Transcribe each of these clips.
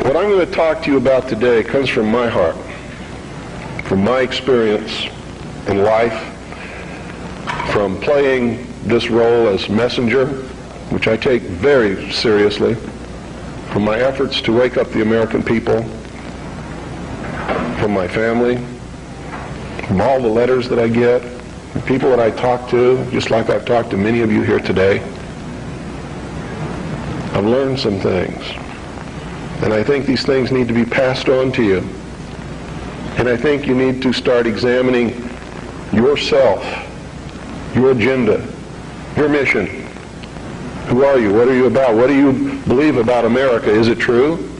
What I'm going to talk to you about today comes from my heart, from my experience in life, from playing this role as messenger, which I take very seriously, from my efforts to wake up the American people, from my family, from all the letters that I get, the people that I talk to, just like I've talked to many of you here today. I've learned some things, and I think these things need to be passed on to you. And I think you need to start examining yourself, your agenda, your mission. Who are you? What are you about? What do you believe about America? Is it true?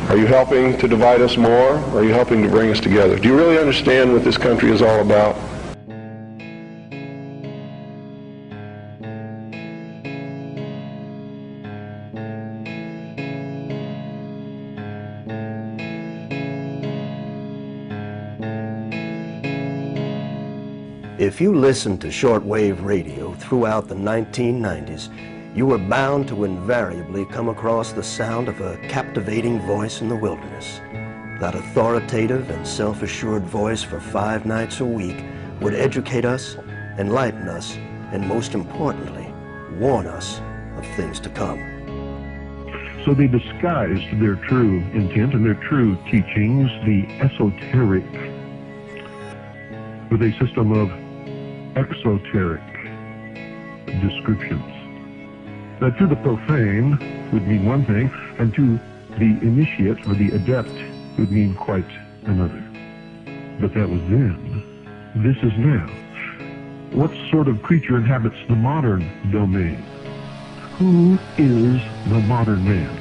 Are you helping to divide us more? Or are you helping to bring us together? Do you really understand what this country is all about? If you listened to shortwave radio throughout the 1990s, you were bound to invariably come across the sound of a captivating voice in the wilderness. That authoritative and self-assured voice for 5 nights a week would educate us, enlighten us, and most importantly, warn us of things to come. So they disguised their true intent and their true teachings, the esoteric, with a system of exoteric descriptions. That to the profane would mean one thing, and to the initiate or the adept would mean quite another. But that was then. This is now. What sort of creature inhabits the modern domain? Who is the modern man?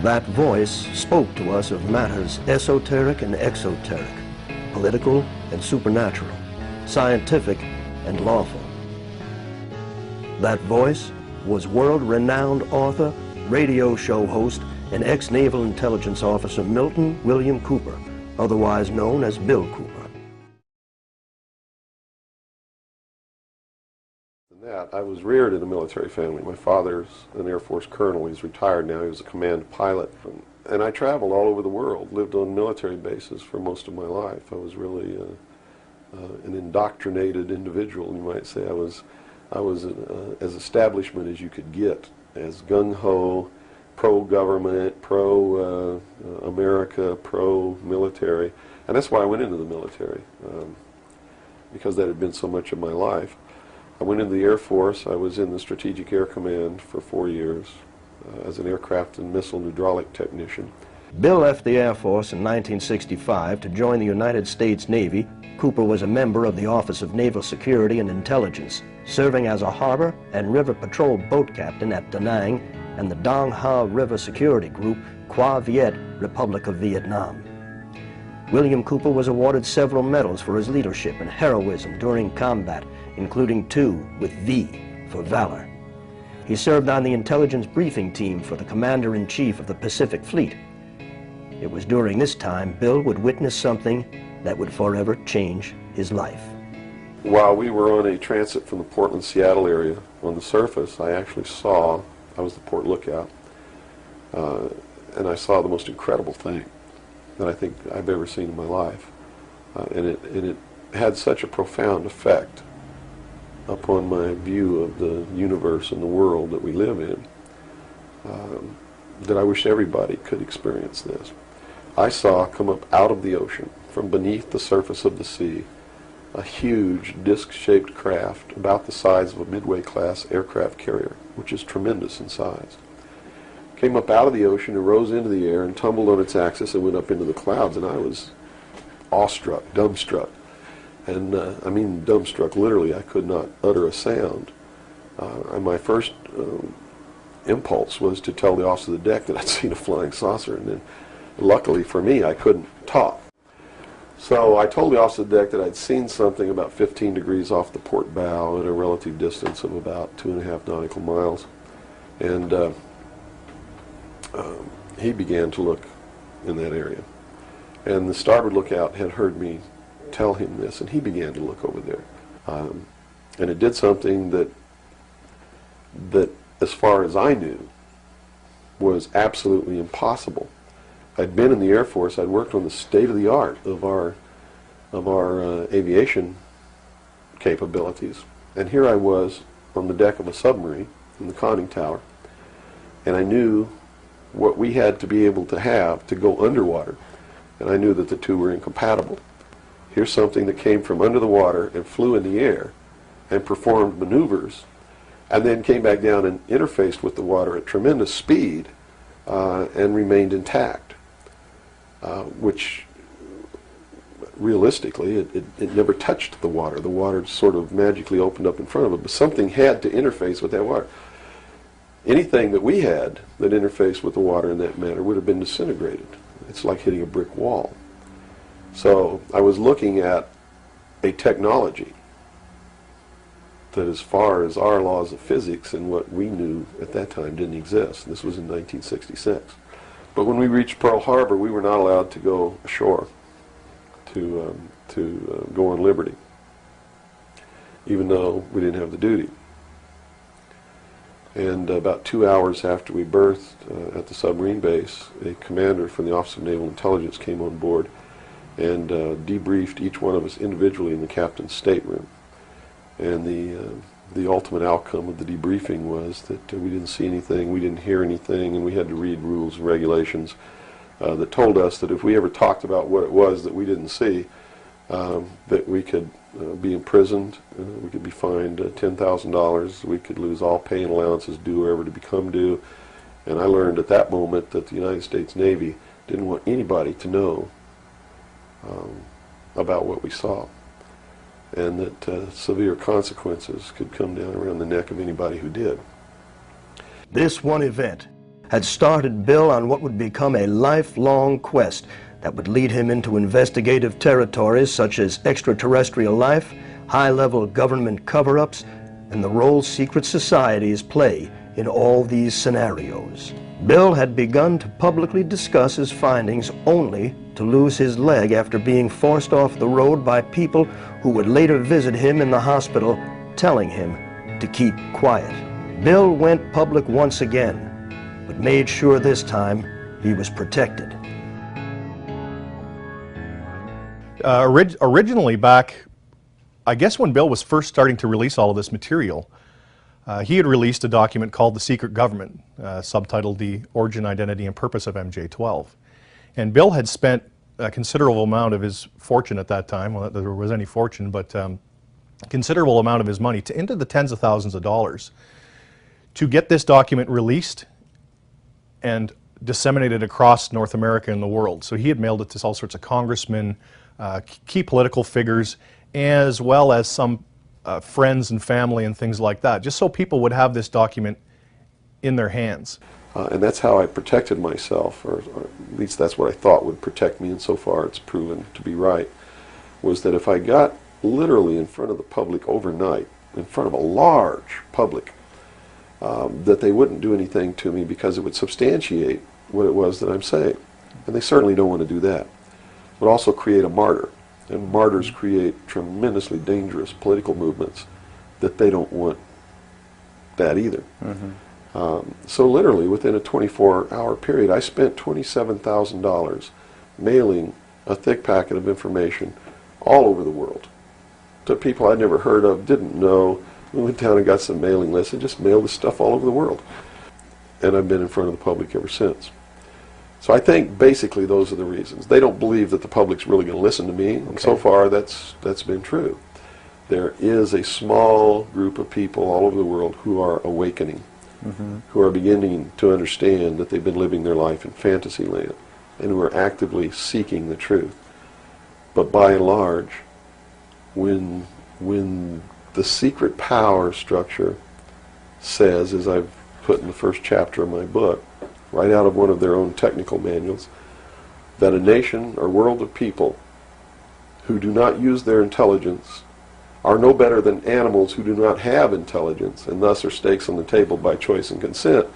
That voice spoke to us of matters esoteric and exoteric, political and supernatural, scientific and lawful. That voice was world-renowned author, radio show host, and ex-Naval Intelligence Officer Milton William Cooper, otherwise known as Bill Cooper. I was reared in a military family. My father's an Air Force colonel. He's retired now. He was a command pilot. And I traveled all over the world, lived on military bases for most of my life. I was really an indoctrinated individual, you might say. I was as establishment as you could get, as gung-ho, pro-government, pro-America, pro-military. And that's why I went into the military, because that had been so much of my life. I went into the Air Force. I was in the Strategic Air Command for 4 years as an aircraft and missile and hydraulic technician. Bill left the Air Force in 1965 to join the United States Navy. Cooper was a member of the Office of Naval Security and Intelligence, serving as a harbor and river patrol boat captain at Da Nang and the Dong Ha River Security Group, Qua Viet, Republic of Vietnam. William Cooper was awarded several medals for his leadership and heroism during combat, including 2 with V for valor. He served on the intelligence briefing team for the Commander-in-Chief of the Pacific Fleet. It was during this time Bill would witness something that would forever change his life. While we were on a transit from the Portland-Seattle area on the surface, I actually saw, I was the port lookout, and I saw the most incredible thing that I think I've ever seen in my life. And it had such a profound effect upon my view of the universe and the world that we live in, that I wish everybody could experience this. I saw come up out of the ocean, from beneath the surface of the sea, a huge disc-shaped craft about the size of a Midway-class aircraft carrier, which is tremendous in size. Came up out of the ocean and rose into the air and tumbled on its axis and went up into the clouds, and I was awestruck, dumbstruck. And I mean dumbstruck, literally. I could not utter a sound. And my first impulse was to tell the officer of the deck that I'd seen a flying saucer, and then luckily for me I couldn't talk. So I told the officer of the deck that I'd seen something about 15 degrees off the port bow at a relative distance of about 2.5 nautical miles. And he began to look in that area. And the starboard lookout had heard me tell him this, and he began to look over there. And it did something that as far as I knew, was absolutely impossible. I'd been in the Air Force. I'd worked on the state-of-the-art of our aviation capabilities, and here I was on the deck of a submarine in the conning tower, and I knew what we had to be able to have to go underwater, and I knew that the two were incompatible. Here's something that came from under the water and flew in the air and performed maneuvers, and then came back down and interfaced with the water at tremendous speed and remained intact, which realistically it never touched the water. The water sort of magically opened up in front of it, but something had to interface with that water. Anything that we had that interfaced with the water in that manner would have been disintegrated. It's like hitting a brick wall. So I was looking at a technology that, as far as our laws of physics and what we knew at that time, didn't exist. This was in 1966. But when we reached Pearl Harbor, we were not allowed to go ashore to go on liberty, even though we didn't have the duty. And about 2 hours after we berthed at the submarine base, a commander from the Office of Naval Intelligence came on board and debriefed each one of us individually in the captain's stateroom. And the ultimate outcome of the debriefing was that we didn't see anything, we didn't hear anything, and we had to read rules and regulations that told us that if we ever talked about what it was that we didn't see, that we could be imprisoned, we could be fined $10,000, we could lose all pay and allowances due or ever to become due. And I learned at that moment that the United States Navy didn't want anybody to know about what we saw, and that severe consequences could come down around the neck of anybody who did. This one event had started Bill on what would become a lifelong quest that would lead him into investigative territories such as extraterrestrial life, high-level government cover-ups, and the role secret societies play in all these scenarios. Bill had begun to publicly discuss his findings only to lose his leg after being forced off the road by people who would later visit him in the hospital, telling him to keep quiet. Bill went public once again, but made sure this time he was protected. Originally back, I guess when Bill was first starting to release all of this material, he had released a document called The Secret Government, subtitled The Origin, Identity, and Purpose of MJ-12. And Bill had spent a considerable amount of his fortune at that time, well, there was any fortune, but a considerable amount of his money, into the tens of thousands of dollars, to get this document released and disseminated across North America and the world. So he had mailed it to all sorts of congressmen, key political figures, as well as some friends and family and things like that, just so people would have this document in their hands. And that's how I protected myself, or at least that's what I thought would protect me, and so far it's proven to be right, was that if I got literally in front of the public overnight, in front of a large public, that they wouldn't do anything to me because it would substantiate what it was that I'm saying. And they certainly don't want to do that. It would also create a martyr. And martyrs create tremendously dangerous political movements that they don't want that either. So literally within a 24-hour period, I spent $27,000 mailing a thick packet of information all over the world to people I'd never heard of, didn't know. We went down and got some mailing lists and just mailed this stuff all over the world. And I've been in front of the public ever since. So I think basically those are the reasons. They don't believe that the public's really going to listen to me, and so far that's been true. There is a small group of people all over the world who are awakening, who are beginning to understand that they've been living their life in fantasy land, and who are actively seeking the truth. But by and large, when the secret power structure says, as I've put in the first chapter of my book, right out of one of their own technical manuals, that a nation or world of people who do not use their intelligence are no better than animals who do not have intelligence, and thus are stakes on the table by choice and consent,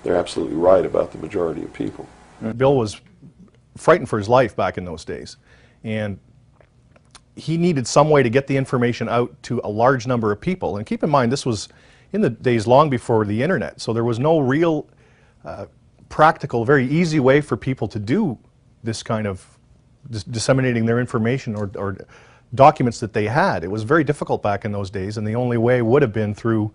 they're absolutely right about the majority of people. Bill was frightened for his life back in those days, and he needed some way to get the information out to a large number of people. And keep in mind, this was in the days long before the internet, so there was no real practical, very easy way for people to do this kind of disseminating their information or documents that they had. It was very difficult back in those days, and the only way would have been through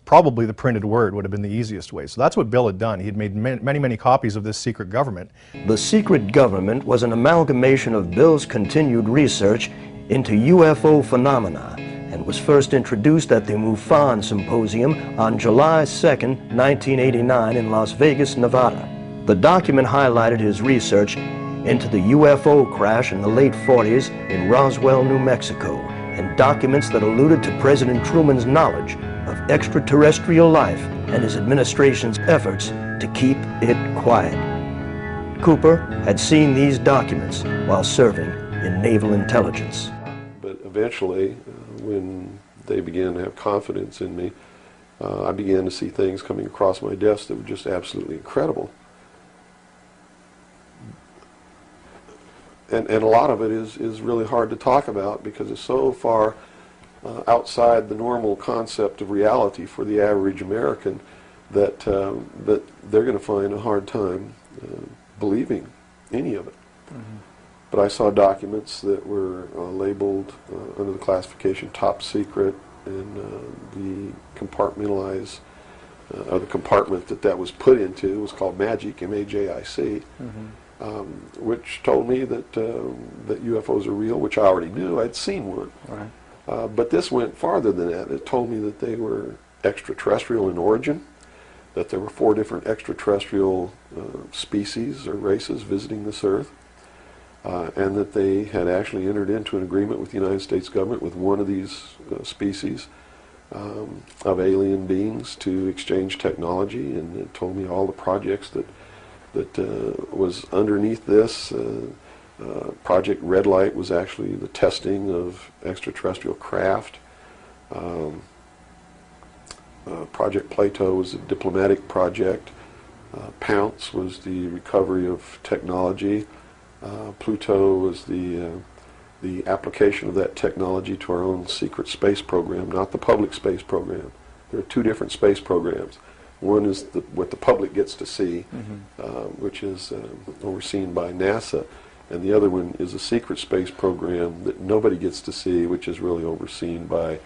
probably the printed word would have been the easiest way. So that's what Bill had done. He had made many copies of this secret government. The secret government was an amalgamation of Bill's continued research into UFO phenomena and was first introduced at the MUFON Symposium on July 2nd, 1989 in Las Vegas, Nevada. The document highlighted his research into the UFO crash in the late 40s in Roswell, New Mexico, and documents that alluded to President Truman's knowledge of extraterrestrial life and his administration's efforts to keep it quiet. Cooper had seen these documents while serving in naval intelligence. But eventually, when they began to have confidence in me, I began to see things coming across my desk that were just absolutely incredible. And a lot of it is really hard to talk about because it's so far outside the normal concept of reality for the average American that that they're going to find a hard time believing any of it. Mm-hmm. But I saw documents that were labeled under the classification top secret, and the compartmentalize, or the compartment that was put into was called MAJIC, M-A-J-I-C, which told me that that UFOs are real, which I already knew. I'd seen one. Right. But this went farther than that. It told me that they were extraterrestrial in origin, that there were 4 different extraterrestrial species or races visiting this Earth, and that they had actually entered into an agreement with the United States government with one of these species of alien beings to exchange technology, and it told me all the projects that was underneath this. Project Red Light was actually the testing of extraterrestrial craft. Project Plato was a diplomatic project. Pounce was the recovery of technology. Pluto was the application of that technology to our own secret space program, not the public space program. There are 2 different space programs. One is what the public gets to see, which is overseen by NASA, and the other one is a secret space program that nobody gets to see, which is really overseen by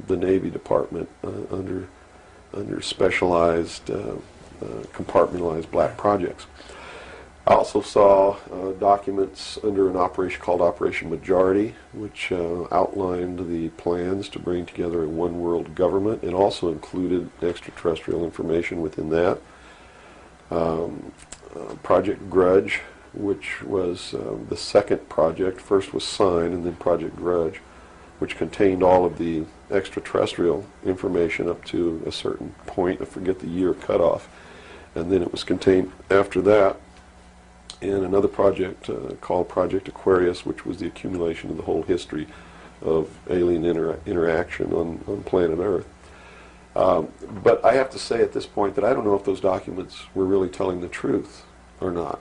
the Navy Department under specialized, compartmentalized black projects. I also saw documents under an operation called Operation Majority, which outlined the plans to bring together a one-world government. It also included extraterrestrial information within that. Project Grudge, which was the second project. First was Sign, and then Project Grudge, which contained all of the extraterrestrial information up to a certain point. I forget the year cutoff. And then it was contained after that in another project called Project Aquarius, which was the accumulation of the whole history of alien interaction on planet Earth. But I have to say at this point that I don't know if those documents were really telling the truth or not.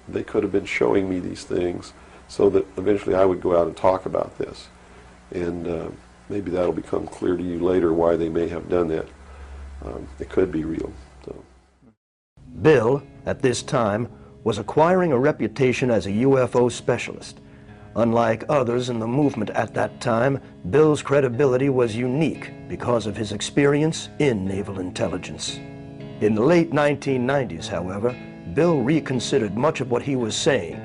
They could have been showing me these things so that eventually I would go out and talk about this. And maybe that'll become clear to you later why they may have done that. It could be real. So. Bill, at this time, was acquiring a reputation as a UFO specialist. Unlike others in the movement at that time, Bill's credibility was unique because of his experience in naval intelligence. In the late 1990s, however, Bill reconsidered much of what he was saying,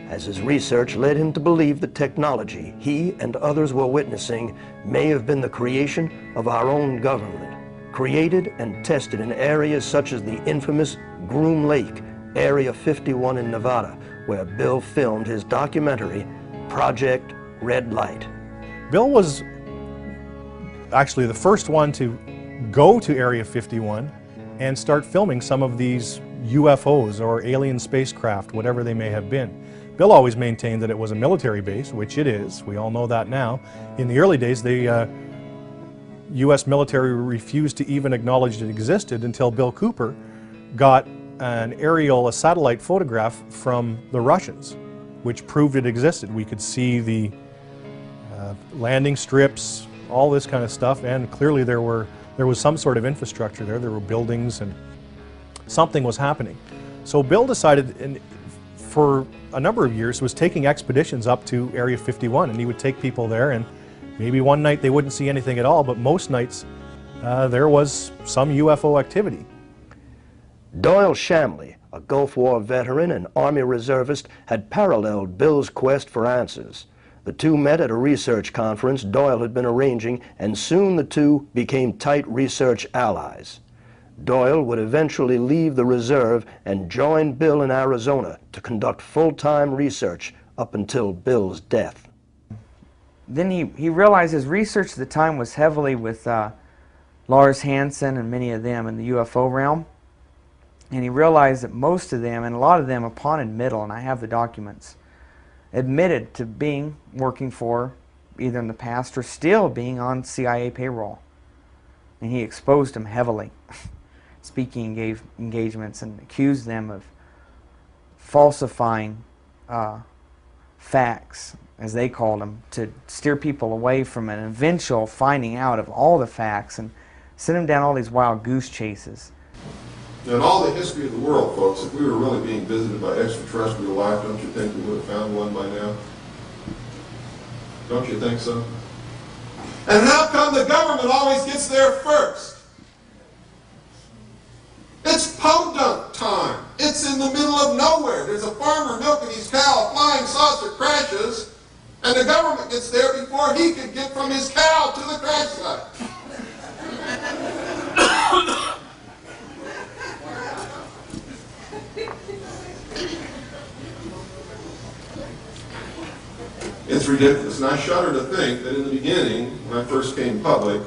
as his research led him to believe the technology he and others were witnessing may have been the creation of our own government, created and tested in areas such as the infamous Groom Lake, Area 51 in Nevada, where Bill filmed his documentary, Project Red Light. Bill was actually the first one to go to Area 51 and start filming some of these UFOs or alien spacecraft, whatever they may have been. Bill always maintained that it was a military base, which it is. We all know that now. In the early days, the U.S. military refused to even acknowledge it existed until Bill Cooper got a satellite photograph from the Russians, which proved it existed. We could see the landing strips, all this kind of stuff, and clearly there was some sort of infrastructure there. There were buildings and something was happening. So Bill decided, for a number of years, was taking expeditions up to Area 51, and he would take people there, and maybe one night they wouldn't see anything at all, but most nights there was some UFO activity. Doyle Shamley, a Gulf War veteran and Army reservist, had paralleled Bill's quest for answers. The two met at a research conference Doyle had been arranging, and soon the two became tight research allies. Doyle would eventually leave the reserve and join Bill in Arizona to conduct full-time research up until Bill's death. Then he realized his research at the time was heavily with Lars Hansen and many of them in the UFO realm. And he realized that most of them, and a lot of them upon admittal, and I have the documents, admitted to working for, either in the past or still being on CIA payroll. And he exposed them heavily, speaking engagements, and accused them of falsifying facts, as they called them, to steer people away from an eventual finding out of all the facts and send them down all these wild goose chases. Now, in all the history of the world, folks, if we were really being visited by extraterrestrial life, don't you think we would have found one by now? Don't you think so? And how come the government always gets there first? It's podunk time. It's in the middle of nowhere. There's a farmer milking his cow, a flying saucer crashes, and the government gets there before he could get from his cow to the crash site. It's ridiculous, and I shudder to think that in the beginning, when I first came public,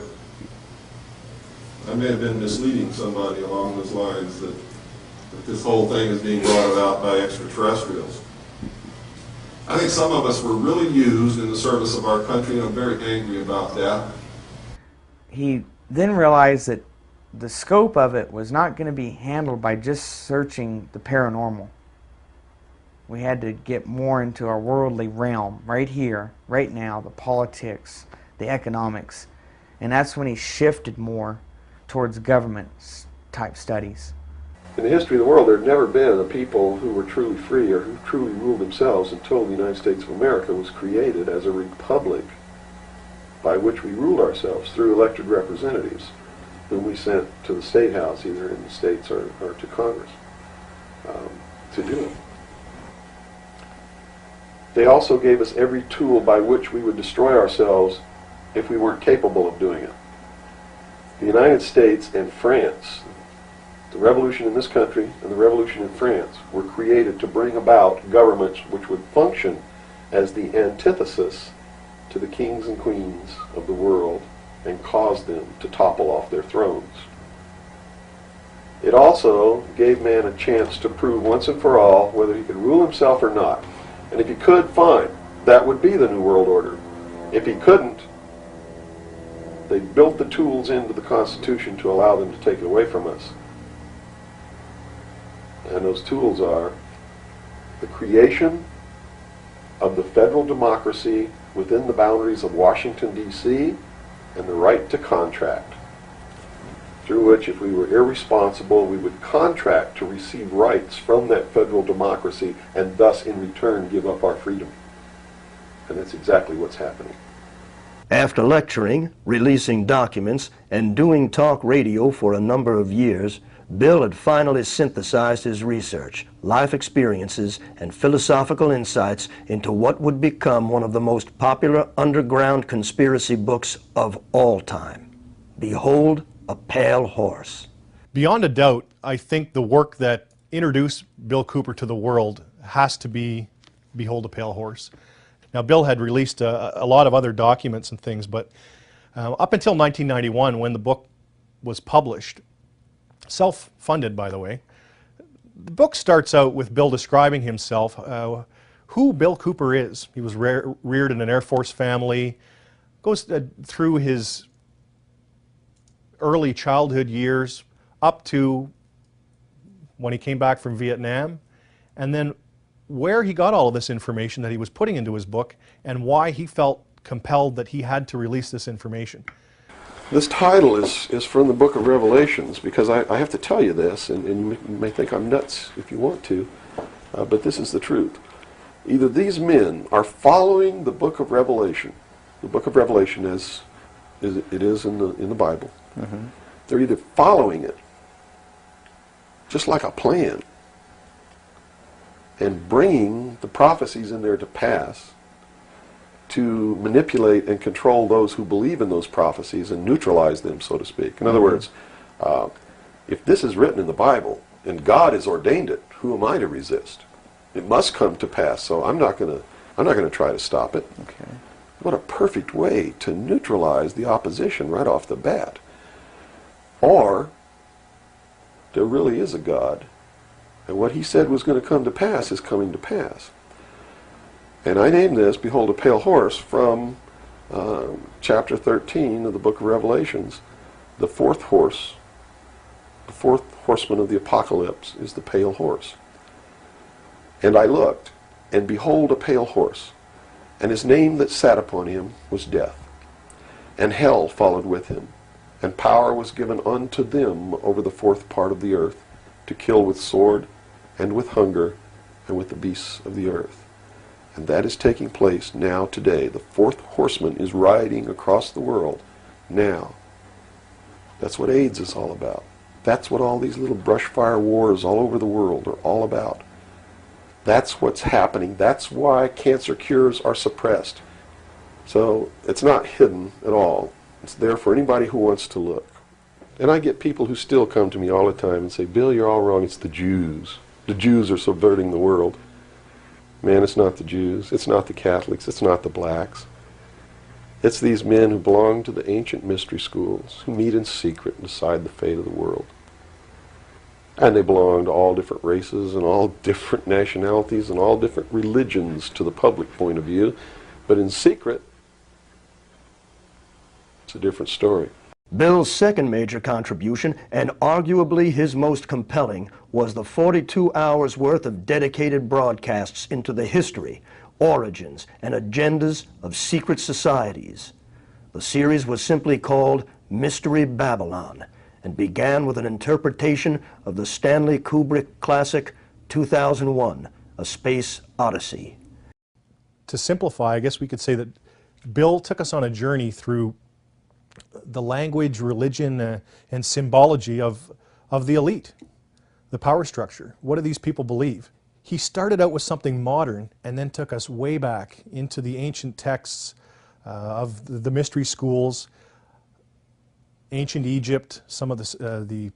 I may have been misleading somebody along those lines that this whole thing is being brought about by extraterrestrials. I think some of us were really used in the service of our country, and I'm very angry about that. He then realized that the scope of it was not going to be handled by just searching the paranormal. We had to get more into our worldly realm, right here, right now, the politics, the economics. And that's when he shifted more towards government-type studies. In the history of the world, there had never been a people who were truly free or who truly ruled themselves until the United States of America was created as a republic by which we ruled ourselves through elected representatives whom we sent to the State House, either in the States or to Congress, to do it. They also gave us every tool by which we would destroy ourselves if we weren't capable of doing it. The United States and France, the revolution in this country and the revolution in France, were created to bring about governments which would function as the antithesis to the kings and queens of the world and cause them to topple off their thrones. It also gave man a chance to prove once and for all whether he could rule himself or not. And if he could, fine. That would be the New World Order. If he couldn't, they built the tools into the Constitution to allow them to take it away from us. And those tools are the creation of the federal democracy within the boundaries of Washington, D.C., and the right to contract, through which, if we were irresponsible, we would contract to receive rights from that federal democracy and thus in return give up our freedom. And that's exactly what's happening. After lecturing, releasing documents, and doing talk radio for a number of years, Bill had finally synthesized his research, life experiences, and philosophical insights into what would become one of the most popular underground conspiracy books of all time. Behold a Pale Horse. Beyond a doubt, I think the work that introduced Bill Cooper to the world has to be Behold a Pale Horse. Now, Bill had released a lot of other documents and things, but up until 1991, when the book was published, self-funded, by the way, the book starts out with Bill describing himself, who Bill Cooper is. He was reared in an Air Force family, goes through his early childhood years up to when he came back from Vietnam, and then where he got all of this information that he was putting into his book and why he felt compelled that he had to release this information. This title is from the book of Revelations, because I have to tell you this, and you may think I'm nuts if you want to, but this is the truth. Either these men are following the book of Revelation as it is in the Bible. Mm-hmm. They're either following it, just like a plan, and bringing the prophecies in there to pass, to manipulate and control those who believe in those prophecies and neutralize them, so to speak. In other words, if this is written in the Bible and God has ordained it, who am I to resist? It must come to pass, so I'm not going to try to stop it. Okay. What a perfect way to neutralize the opposition right off the bat. Or there really is a God, and what he said was going to come to pass is coming to pass. And I named this, Behold a Pale Horse, from chapter 13 of the book of Revelations. The fourth horseman of the apocalypse is the pale horse. And I looked, and behold a pale horse, and his name that sat upon him was Death. And hell followed with him, and power was given unto them over the fourth part of the earth, to kill with sword, and with hunger, and with the beasts of the earth. And that is taking place now today. The fourth horseman is riding across the world now. That's what AIDS is all about. That's what all these little brush fire wars all over the world are all about. That's what's happening. That's why cancer cures are suppressed. So it's not hidden at all. It's there for anybody who wants to look. And I get people who still come to me all the time and say, Bill, you're all wrong. It's the Jews. The Jews are subverting the world. Man, it's not the Jews, it's not the Catholics, it's not the blacks. It's these men who belong to the ancient mystery schools, who meet in secret and decide the fate of the world. And they belong to all different races and all different nationalities and all different religions to the public point of view. But in secret, it's a different story. Bill's second major contribution, and arguably his most compelling, was the 42 hours worth of dedicated broadcasts into the history, origins, and agendas of secret societies. The series was simply called Mystery Babylon, and began with an interpretation of the Stanley Kubrick classic 2001, A Space Odyssey. To simplify, I guess we could say that Bill took us on a journey through the language, religion, and symbology of the elite, the power structure. What do these people believe? He started out with something modern and then took us way back into the ancient texts of the mystery schools, ancient Egypt, some of the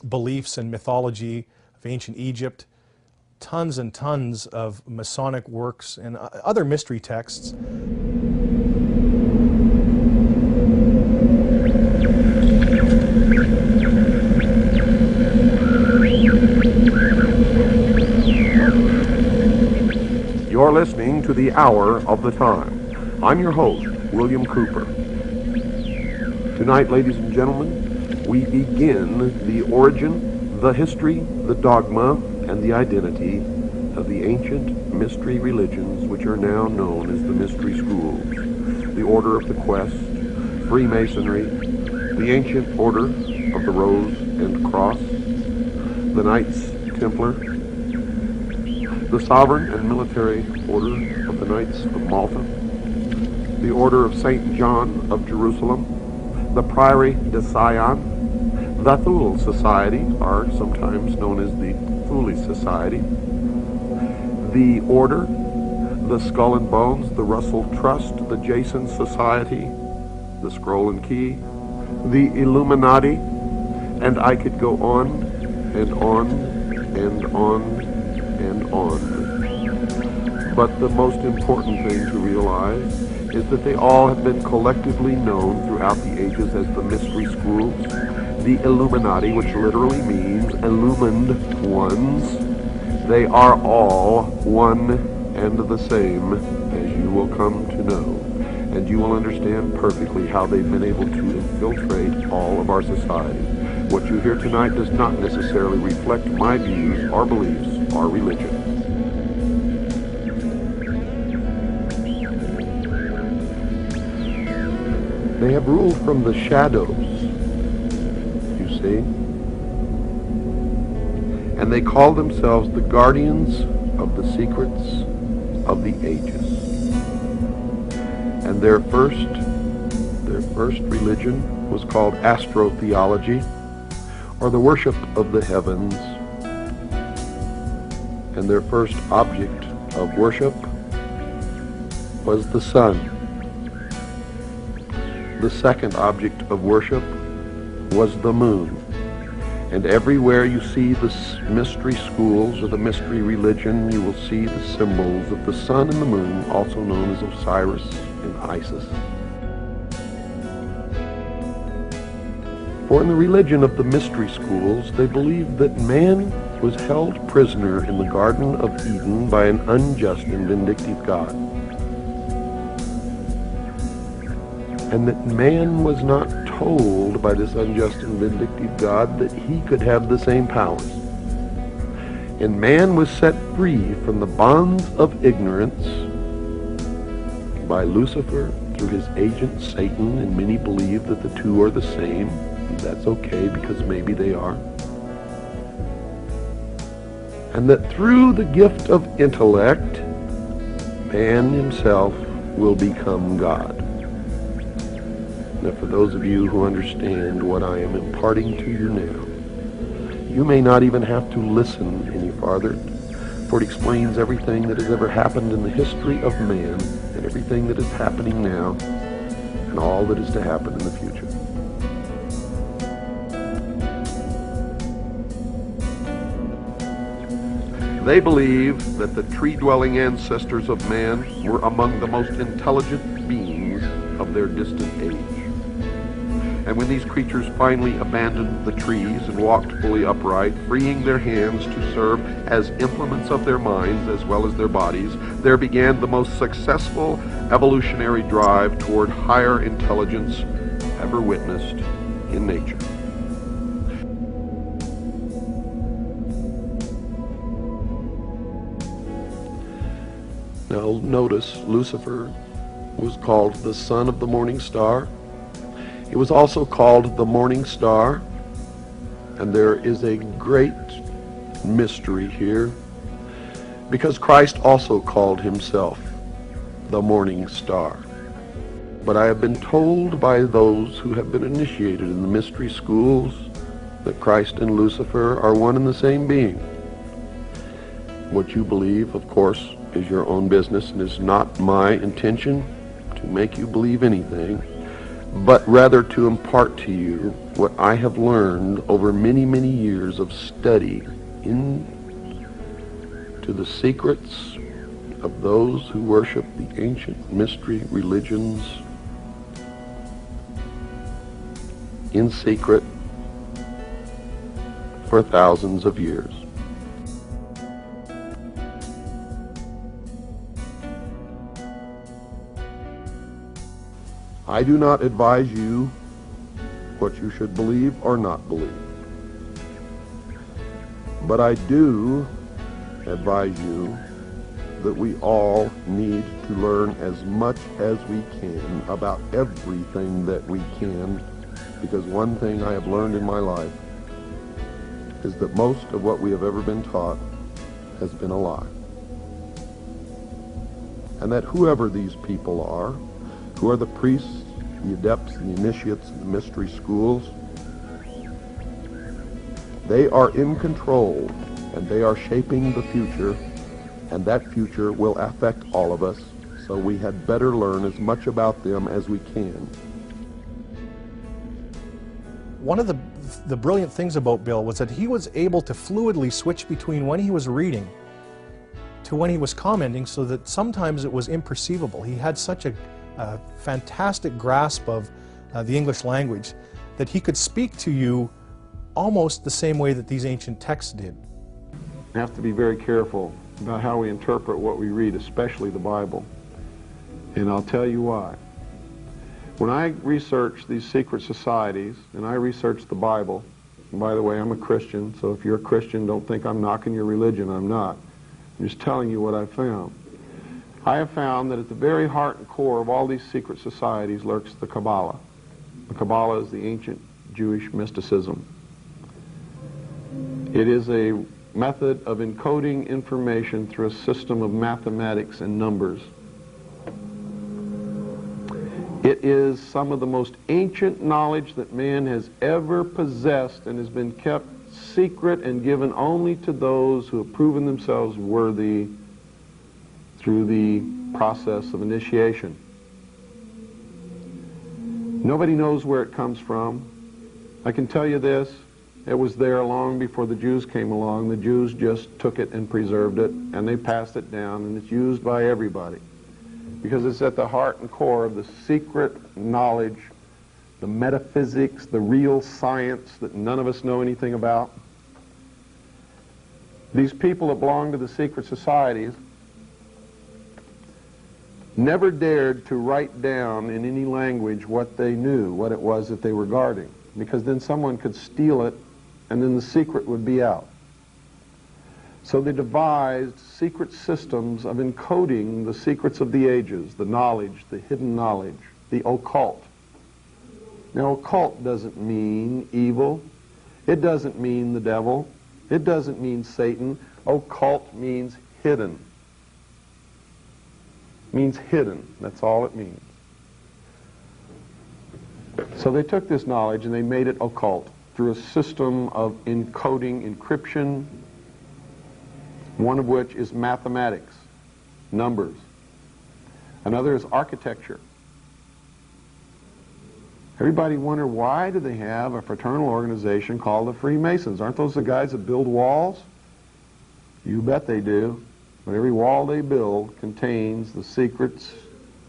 beliefs and mythology of ancient Egypt, tons and tons of Masonic works and other mystery texts. You're listening to The Hour of the Time. I'm your host, William Cooper. Tonight, ladies and gentlemen, we begin the origin, the history, the dogma, and the identity of the ancient mystery religions which are now known as the mystery schools. The Order of the Quest, Freemasonry, the Ancient Order of the Rose and Cross, the Knights Templar, the Sovereign and Military Order of the Knights of Malta, the Order of St. John of Jerusalem, the Priory de Sion, the Thule Society, are sometimes known as the Thule Society, the Order, the Skull and Bones, the Russell Trust, the Jason Society, the Scroll and Key, the Illuminati, and I could go on and on and on and on. But the most important thing to realize is that they all have been collectively known throughout the ages as the mystery schools, the Illuminati, which literally means illumined ones. They are all one and the same, as you will come to know. And you will understand perfectly how they've been able to infiltrate all of our society. What you hear tonight does not necessarily reflect my views, our beliefs, our religion. They have ruled from the shadows, you see. And they call themselves the guardians of the secrets of the ages. And their first religion was called astrotheology, or the worship of the heavens. And their first object of worship was the sun. The second object of worship was the moon. And everywhere you see the mystery schools or the mystery religion, you will see the symbols of the sun and the moon, also known as Osiris and Isis. For in the religion of the mystery schools, they believed that man was held prisoner in the Garden of Eden by an unjust and vindictive God. And that man was not told by this unjust and vindictive God that he could have the same powers. And man was set free from the bonds of ignorance by Lucifer through his agent Satan, and many believe that the two are the same. And that's okay, because maybe they are. And that through the gift of intellect, man himself will become God. Now, for those of you who understand what I am imparting to you now, you may not even have to listen any farther, for it explains everything that has ever happened in the history of man, and everything that is happening now, and all that is to happen in the future. They believe that the tree-dwelling ancestors of man were among the most intelligent beings of their distant age. And when these creatures finally abandoned the trees and walked fully upright, freeing their hands to serve as implements of their minds as well as their bodies, there began the most successful evolutionary drive toward higher intelligence ever witnessed in nature. Now notice, Lucifer was called the son of the morning star. He was also called the morning star, and there is a great mystery here, because Christ also called himself the morning star. But I have been told by those who have been initiated in the mystery schools that Christ and Lucifer are one and the same being. What you believe, of course, is your own business, and is not my intention to make you believe anything, but rather to impart to you what I have learned over many, many years of study into the secrets of those who worship the ancient mystery religions in secret for thousands of years. I do not advise you what you should believe or not believe. But I do advise you that we all need to learn as much as we can about everything that we can, because one thing I have learned in my life is that most of what we have ever been taught has been a lie. And that whoever these people are, who are the priests, the adepts, the initiates, the mystery schools, they are in control, and they are shaping the future, and that future will affect all of us, so we had better learn as much about them as we can. One of the brilliant things about Bill was that he was able to fluidly switch between when he was reading to when he was commenting, so that sometimes it was imperceivable. He had such a fantastic grasp of the English language that he could speak to you almost the same way that these ancient texts did. We have to be very careful about how we interpret what we read, especially the Bible. And I'll tell you why. When I research these secret societies, and I research the Bible, and by the way, I'm a Christian, so if you're a Christian, don't think I'm knocking your religion. I'm not. I'm just telling you what I found. I have found that at the very heart and core of all these secret societies lurks the Kabbalah. The Kabbalah is the ancient Jewish mysticism. It is a method of encoding information through a system of mathematics and numbers. It is some of the most ancient knowledge that man has ever possessed and has been kept secret and given only to those who have proven themselves worthy through the process of initiation. Nobody knows where it comes from. I can tell you this, it was there long before the Jews came along. The Jews just took it and preserved it, and they passed it down, and it's used by everybody, because it's at the heart and core of the secret knowledge, the metaphysics, the real science that none of us know anything about. These people that belong to the secret societies never dared to write down in any language what they knew, what it was that they were guarding, because then someone could steal it and then the secret would be out. So they devised secret systems of encoding the secrets of the ages, the knowledge, the hidden knowledge, the occult. Now, occult doesn't mean evil. It doesn't mean the devil. It doesn't mean Satan. Occult means hidden. It means hidden. That's all it means. So they took this knowledge and they made it occult through a system of encoding, encryption, one of which is mathematics, numbers. Another is architecture. Everybody wonder, why do they have a fraternal organization called the Freemasons? Aren't those the guys that build walls? You bet they do. But every wall they build contains the secrets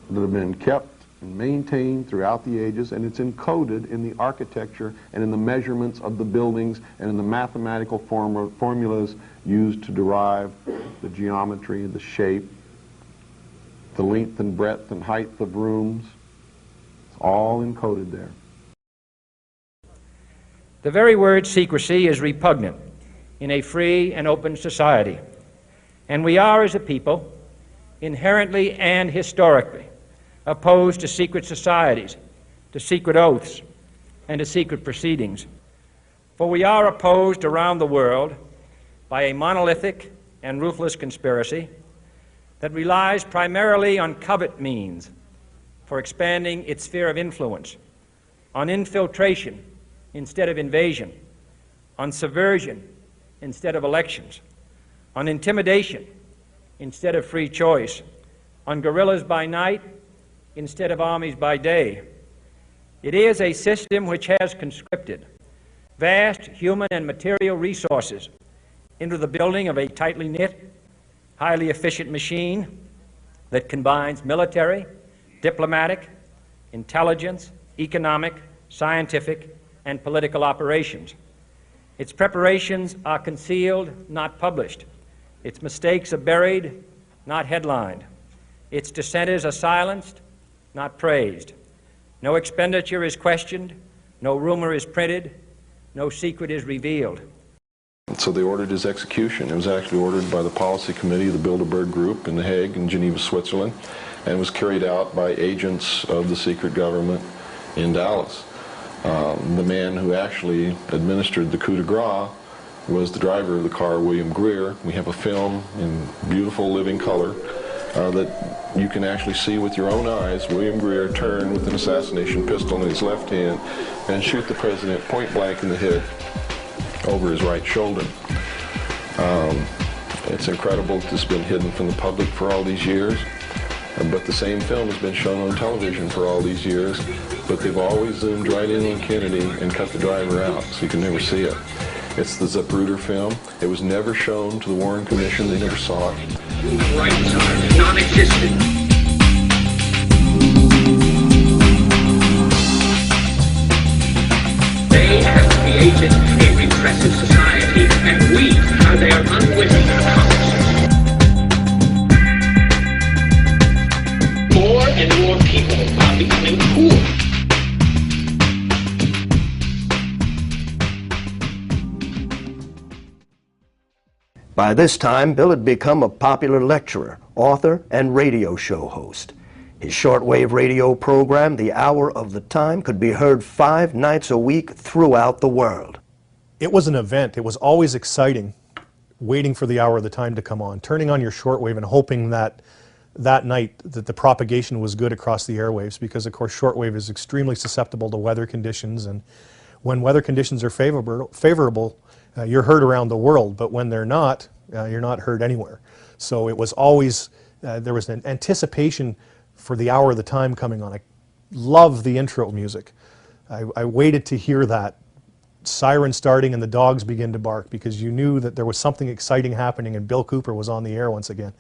that have been kept and maintained throughout the ages, and it's encoded in the architecture and in the measurements of the buildings and in the mathematical formulas used to derive the geometry, the shape, the length and breadth and height of rooms. It's all encoded there. The very word secrecy is repugnant in a free and open society, and we are, as a people, inherently and historically opposed to secret societies, to secret oaths, and to secret proceedings. For we are opposed around the world by a monolithic and ruthless conspiracy that relies primarily on covert means for expanding its sphere of influence, on infiltration instead of invasion, on subversion instead of elections, on intimidation instead of free choice, on guerrillas by night instead of armies by day. It is a system which has conscripted vast human and material resources into the building of a tightly knit, highly efficient machine that combines military, diplomatic, intelligence, economic, scientific, and political operations. Its preparations are concealed, not published. Its mistakes are buried, not headlined. Its dissenters are silenced, not praised. No expenditure is questioned, no rumor is printed, no secret is revealed. So they ordered his execution. It was actually ordered by the policy committee of the Bilderberg Group in The Hague in Geneva, Switzerland, and was carried out by agents of the secret government in Dallas. The man who actually administered the coup de grace was the driver of the car, William Greer. We have a film in beautiful living color that you can actually see with your own eyes William Greer turn with an assassination pistol in his left hand and shoot the president point blank in the head over his right shoulder. It's incredible that this has been hidden from the public for all these years, but the same film has been shown on television for all these years, but they've always zoomed right in on Kennedy and cut the driver out, so you can never see it. It's the Zapruder film. It was never shown to the Warren Commission. They never saw it. Rights are non-existent. They have created a repressive society, and we are their unwitting accomplices. More and more people are becoming poor. By this time, Bill had become a popular lecturer, author, and radio show host. His shortwave radio program, The Hour of the Time, could be heard 5 nights a week throughout the world. It was an event. It was always exciting, waiting for the hour of the time to come on, turning on your shortwave and hoping that that night that the propagation was good across the airwaves, because of course shortwave is extremely susceptible to weather conditions, and when weather conditions are favorable, you're heard around the world, but when they're not, you're not heard anywhere. So it was always, there was an anticipation for the hour of the time coming on. I love the intro music. I waited to hear that siren starting and the dogs begin to bark, because you knew that there was something exciting happening and Bill Cooper was on the air once again.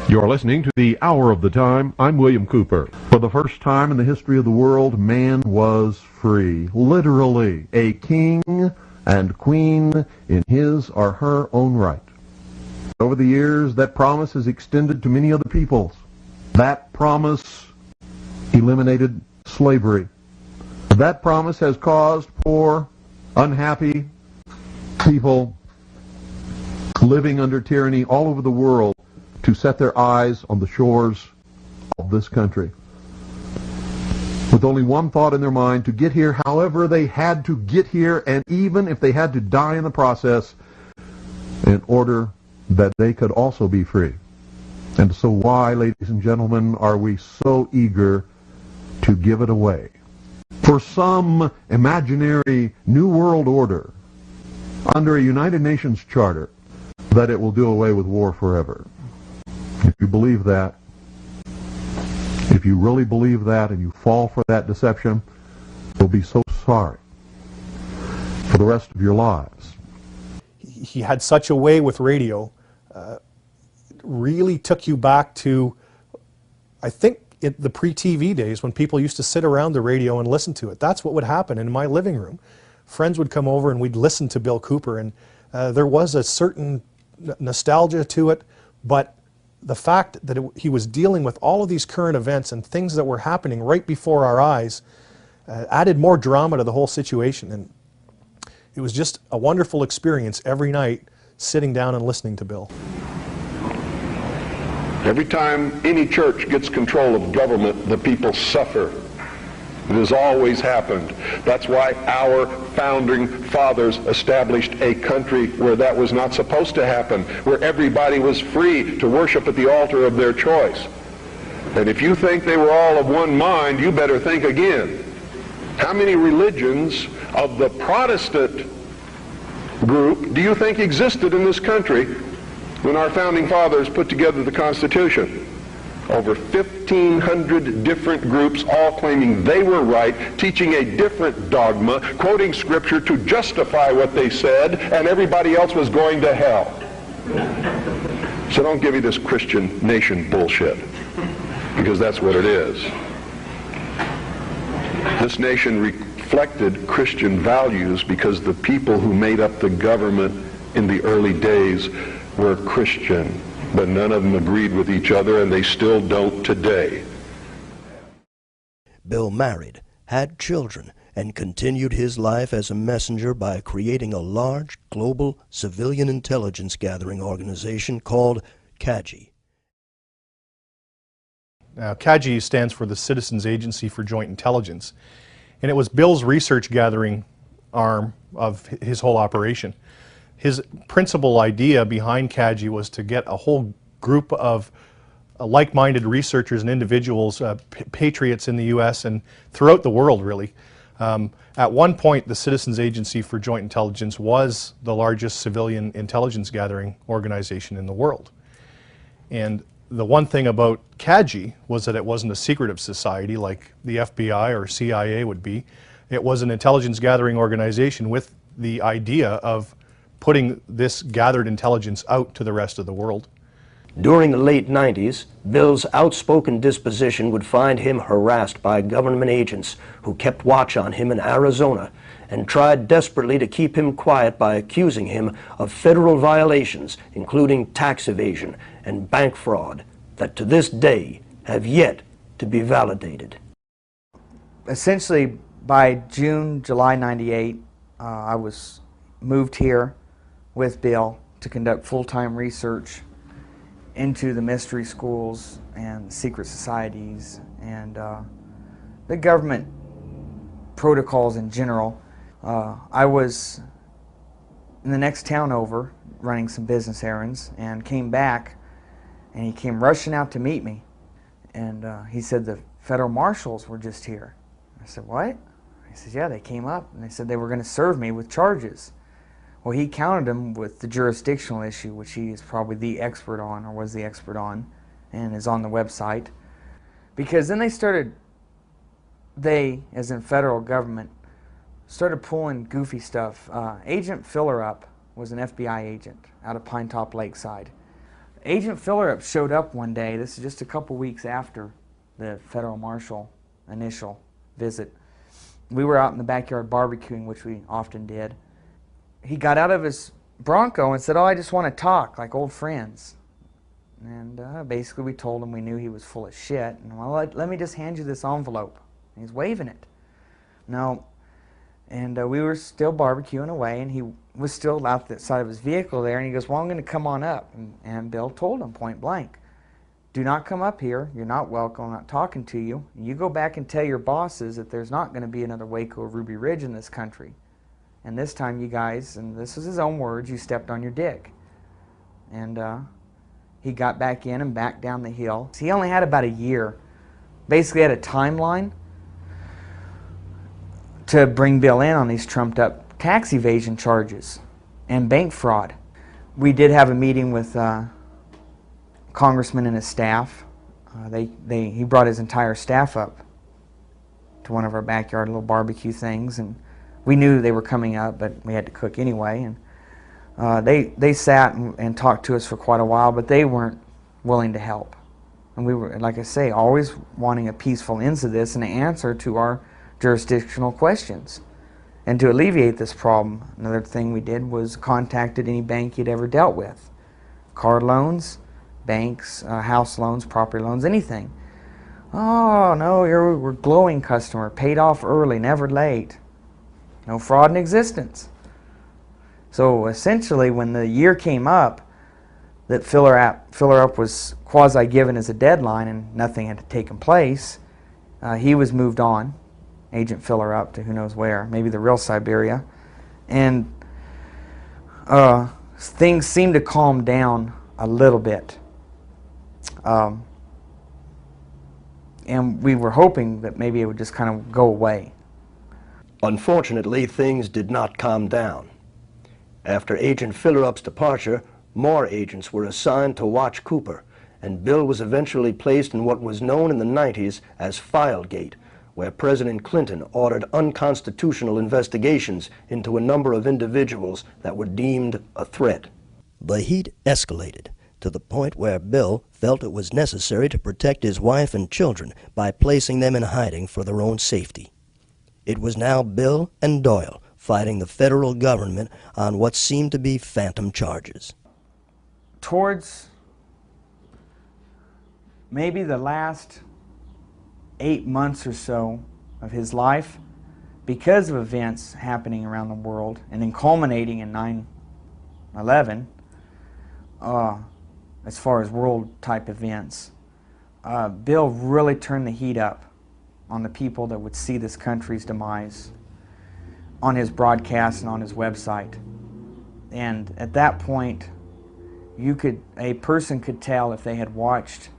You're listening to The Hour of the Time. I'm William Cooper. For the first time in the history of the world, man was free. Literally, a king and queen in his or her own right. Over the years, that promise has extended to many other peoples. That promise eliminated slavery. That promise has caused poor, unhappy people living under tyranny all over the world to set their eyes on the shores of this country, with only one thought in their mind: to get here however they had to get here, and even if they had to die in the process, in order that they could also be free. And so why, ladies and gentlemen, are we so eager to give it away? For some imaginary new world order under a United Nations charter that it will do away with war forever. If you believe that, if you really believe that and you fall for that deception, you'll be so sorry for the rest of your lives. He had such a way with radio, really took you back to, I think, the pre-TV days when people used to sit around the radio and listen to it. That's what would happen in my living room. Friends would come over and we'd listen to Bill Cooper, and there was a certain nostalgia to it, but the fact that he was dealing with all of these current events and things that were happening right before our eyes added more drama to the whole situation. And it was just a wonderful experience every night sitting down and listening to Bill. Every time any church gets control of government, the people suffer. It has always happened. That's why our founding fathers established a country where that was not supposed to happen, where everybody was free to worship at the altar of their choice. And if you think they were all of one mind, you better think again. How many religions of the Protestant group do you think existed in this country when our founding fathers put together the Constitution? Over 1,500 different groups, all claiming they were right, teaching a different dogma, quoting scripture to justify what they said, and everybody else was going to hell. So don't give me this Christian nation bullshit, because that's what it is. This nation reflected Christian values because the people who made up the government in the early days were Christian. But none of them agreed with each other, and they still don't today. Bill married, had children, and continued his life as a messenger by creating a large global civilian intelligence gathering organization called CAGI. Now, CAGI stands for the Citizens Agency for Joint Intelligence, and it was Bill's research gathering arm of his whole operation. His principal idea behind CAGI was to get a whole group of like-minded researchers and individuals, patriots in the U.S. and throughout the world, really. At one point, the Citizens Agency for Joint Intelligence was the largest civilian intelligence gathering organization in the world. And the one thing about CAGI was that it wasn't a secretive society like the FBI or CIA would be. It was an intelligence gathering organization with the idea of putting this gathered intelligence out to the rest of the world. During the late 90s, Bill's outspoken disposition would find him harassed by government agents who kept watch on him in Arizona and tried desperately to keep him quiet by accusing him of federal violations, including tax evasion and bank fraud, that to this day have yet to be validated. Essentially, by July 98, I was moved here with Bill to conduct full-time research into the mystery schools and secret societies and the government protocols in general. I was in the next town over running some business errands and came back, and he came rushing out to meet me, and he said the federal marshals were just here. I said, what? He said, yeah, they came up and they said they were going to serve me with charges. Well, he countered them with the jurisdictional issue, which he is probably the expert on, or was the expert on, and is on the website. Because then they, as in federal government, started pulling goofy stuff. Agent Fillerup was an FBI agent out of Pine Top Lakeside. Agent Fillerup showed up one day, this is just a couple weeks after the federal marshal initial visit. We were out in the backyard barbecuing, which we often did. He got out of his Bronco and said, oh, I just want to talk like old friends. And basically we told him we knew he was full of shit. And well, let me just hand you this envelope. And he's waving it. No. And we were still barbecuing away, and he was still out the side of his vehicle there, and he goes, well, I'm going to come on up. And Bill told him point blank, do not come up here. You're not welcome. I'm not talking to you. You go back and tell your bosses that there's not going to be another Waco or Ruby Ridge in this country. And this time you guys, and this is his own words, you stepped on your dick. And he got back in and back down the hill. He only had about a year. Basically had a timeline to bring Bill in on these trumped up tax evasion charges and bank fraud. We did have a meeting with Congressman and his staff. He brought his entire staff up to one of our backyard little barbecue things, and we knew they were coming up, but we had to cook anyway. And they sat and talked to us for quite a while, but they weren't willing to help. And we were, like I say, always wanting a peaceful end to this and an answer to our jurisdictional questions. And to alleviate this problem, another thing we did was contacted any bank he'd ever dealt with. Car loans, banks, house loans, property loans, anything. Oh, no, we're a glowing customer, paid off early, never late. No fraud in existence. So essentially, when the year came up that Fillerup was quasi-given as a deadline and nothing had taken place, he was moved on, Agent Fillerup, to who knows where, maybe the real Siberia. And things seemed to calm down a little bit. And we were hoping that maybe it would just kind of go away. Unfortunately, things did not calm down. After Agent Fillerup's departure, more agents were assigned to watch Cooper, and Bill was eventually placed in what was known in the 90s as Filegate, where President Clinton ordered unconstitutional investigations into a number of individuals that were deemed a threat. The heat escalated to the point where Bill felt it was necessary to protect his wife and children by placing them in hiding for their own safety. It was now Bill and Doyle fighting the federal government on what seemed to be phantom charges. Towards maybe the last 8 months or so of his life, because of events happening around the world and then culminating in 9/11, as far as world-type events, Bill really turned the heat up on the people that would see this country's demise on his broadcast and on his website. And at that point, a person could tell if they had watched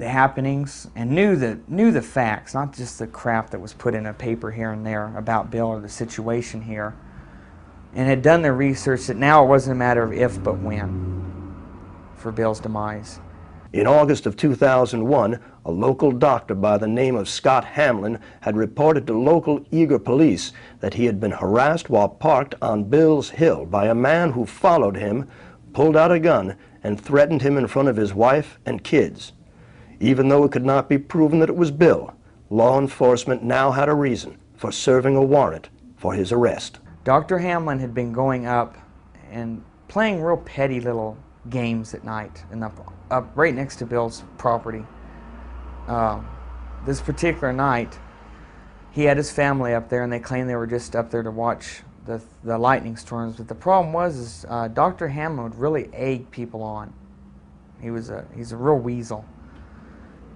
the happenings and knew the facts, not just the crap that was put in a paper here and there about Bill or the situation here, and had done their research that now it wasn't a matter of if but when for Bill's demise. In August of 2001, a local doctor by the name of Scott Hamlin had reported to local Eager police that he had been harassed while parked on Bill's Hill by a man who followed him, pulled out a gun, and threatened him in front of his wife and kids. Even though it could not be proven that it was Bill, law enforcement now had a reason for serving a warrant for his arrest. Dr. Hamlin had been going up and playing real petty little games at night and up right next to Bill's property. This particular night, he had his family up there, and they claimed they were just up there to watch the lightning storms. But the problem was Dr. Hamlin would really egg people on. He's a real weasel.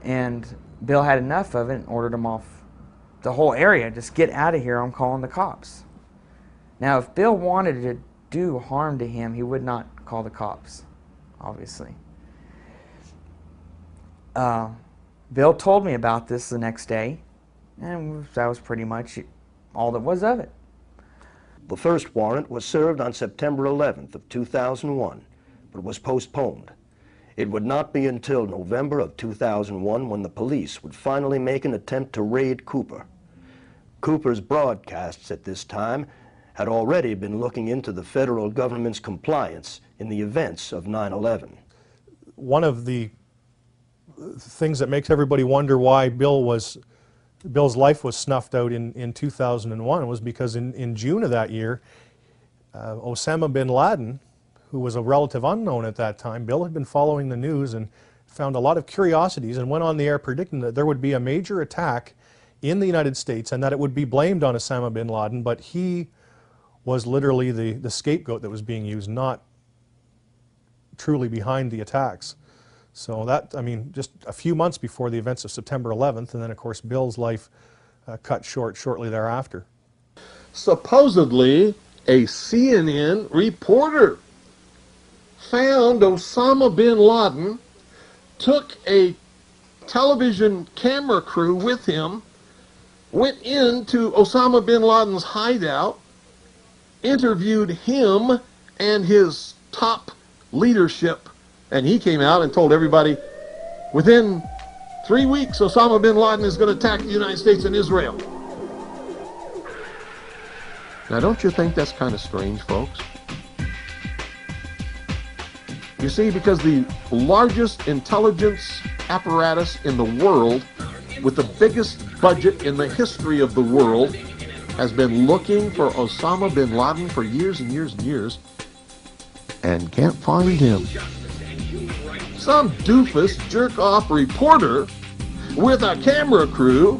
And Bill had enough of it and ordered him off the whole area. Just get out of here, I'm calling the cops. Now, if Bill wanted to do harm to him, he would not call the cops, obviously. Bill told me about this the next day, and that was pretty much all that was of it. The first warrant was served on September 11th of 2001, but was postponed. It would not be until November of 2001 when the police would finally make an attempt to raid Cooper. Cooper's broadcasts at this time had already been looking into the federal government's compliance in the events of 9/11. One of the things that makes everybody wonder why Bill's life was snuffed out in 2001 was because in June of that year, Osama bin Laden, who was a relative unknown at that time, Bill had been following the news and found a lot of curiosities and went on the air predicting that there would be a major attack in the United States and that it would be blamed on Osama bin Laden, but he was literally the scapegoat that was being used, not truly behind the attacks. So that, I mean, just a few months before the events of September 11th, and then of course Bill's life cut short shortly thereafter. Supposedly, a CNN reporter found Osama bin Laden, took a television camera crew with him, went into Osama bin Laden's hideout, interviewed him and his top leadership, and he came out and told everybody, within 3 weeks, Osama bin Laden is going to attack the United States and Israel. Now, don't you think that's kind of strange, folks? You see, because the largest intelligence apparatus in the world, with the biggest budget in the history of the world, has been looking for Osama bin Laden for years and years and years, and can't find him. Some doofus jerk-off reporter with a camera crew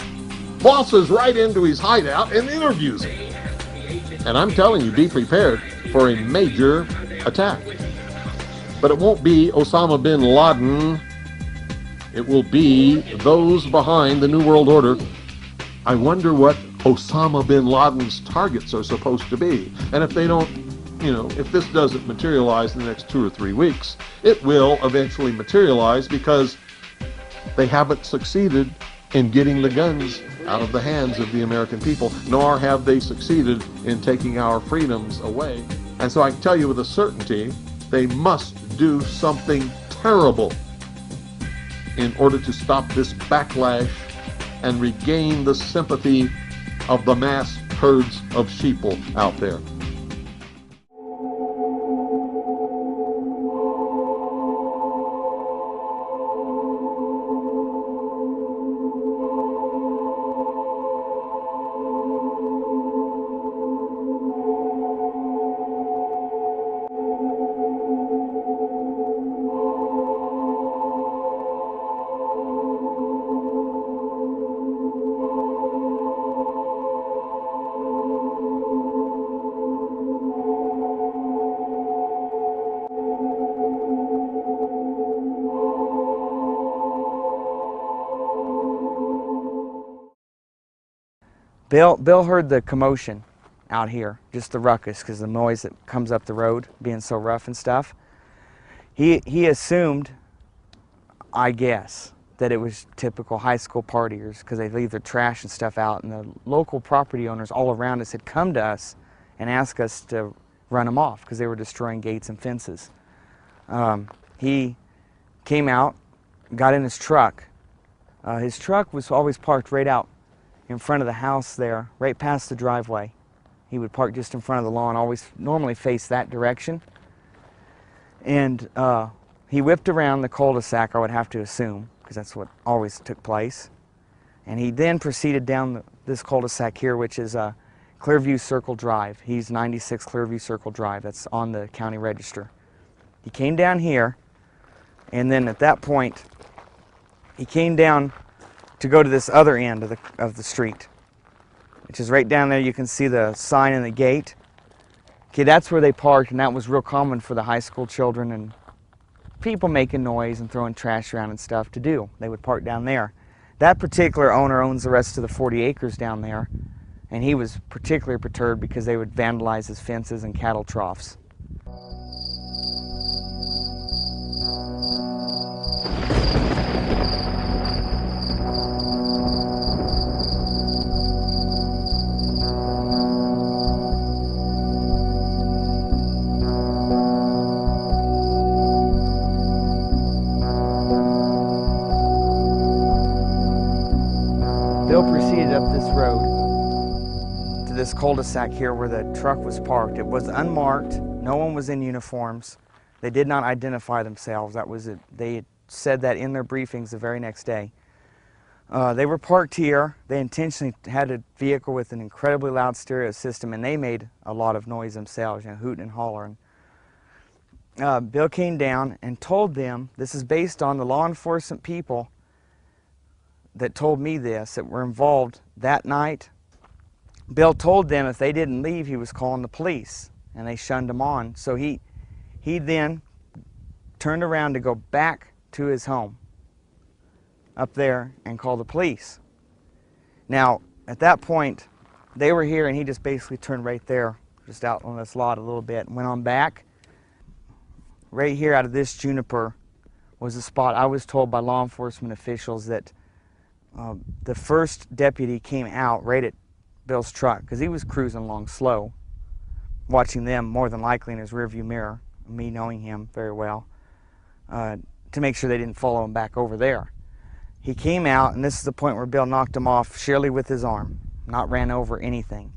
bosses right into his hideout and interviews him. And I'm telling you, be prepared for a major attack. But it won't be Osama bin Laden. It will be those behind the New World Order. I wonder what Osama bin Laden's targets are supposed to be. And if they don't, if this doesn't materialize in the next 2 or 3 weeks, it will eventually materialize because they haven't succeeded in getting the guns out of the hands of the American people, nor have they succeeded in taking our freedoms away. And so I can tell you with a certainty, they must do something terrible in order to stop this backlash and regain the sympathy of the mass herds of sheeple out there. Bill heard the commotion out here, just the ruckus, because the noise that comes up the road being so rough and stuff. He assumed, I guess, that it was typical high school partiers because they leave their trash and stuff out, and the local property owners all around us had come to us and asked us to run them off because they were destroying gates and fences. He came out, got in his truck. His truck was always parked right out in front of the house there, right past the driveway. He would park just in front of the lawn, always normally face that direction. And he whipped around the cul-de-sac, I would have to assume, because that's what always took place. And he then proceeded down this cul-de-sac here, which is Clearview Circle Drive. He's 96 Clearview Circle Drive. That's on the county register. He came down here, and then at that point, he came down to go to this other end of the street, which is right down there. You can see the sign and the gate. Okay, that's where they parked, and that was real common for the high school children and people making noise and throwing trash around and stuff to do. They would park down there. That particular owner owns the rest of the 40 acres down there, and he was particularly perturbed because they would vandalize his fences and cattle troughs. Bill proceeded up this road to this cul-de-sac here where the truck was parked. It was unmarked. No one was in uniforms. They did not identify themselves. That was it. They had said that in their briefings the very next day. They were parked here. They intentionally had a vehicle with an incredibly loud stereo system, and they made a lot of noise themselves, you know, hooting and hollering. Bill came down and told them, this is based on the law enforcement people that told me this, that were involved that night. Bill told them if they didn't leave, he was calling the police, and they shunned him on. So he then turned around to go back to his home up there and call the police. Now, at that point, they were here, and he just basically turned right there, just out on this lot a little bit, and went on back. Right here out of this juniper was the spot I was told by law enforcement officials that the first deputy came out right at Bill's truck because he was cruising along slow, watching them more than likely in his rearview mirror, me knowing him very well, to make sure they didn't follow him back over there. He came out, and this is the point where Bill knocked him off sheerly with his arm, not ran over anything.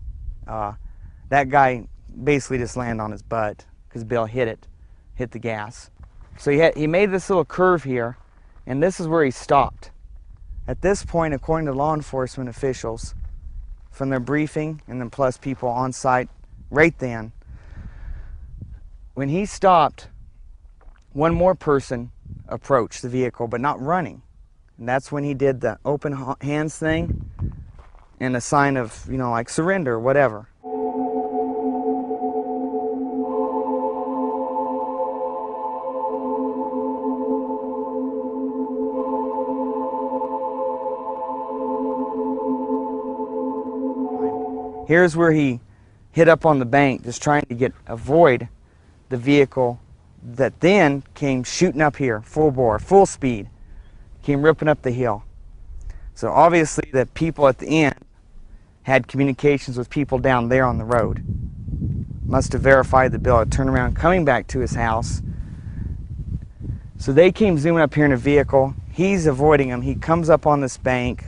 That guy basically just landed on his butt because Bill hit the gas. So he made this little curve here, and this is where he stopped. At this point, according to law enforcement officials, from their briefing and then plus people on site right then, when he stopped, one more person approached the vehicle, but not running. And that's when he did the open hands thing and a sign of, you know, like surrender or whatever. Here's where he hit up on the bank, just trying to avoid the vehicle that then came shooting up here, full bore, full speed, came ripping up the hill. So obviously the people at the end had communications with people down there on the road. Must have verified that Bill had turned around coming back to his house. So they came zooming up here in a vehicle. He's avoiding them. He comes up on this bank.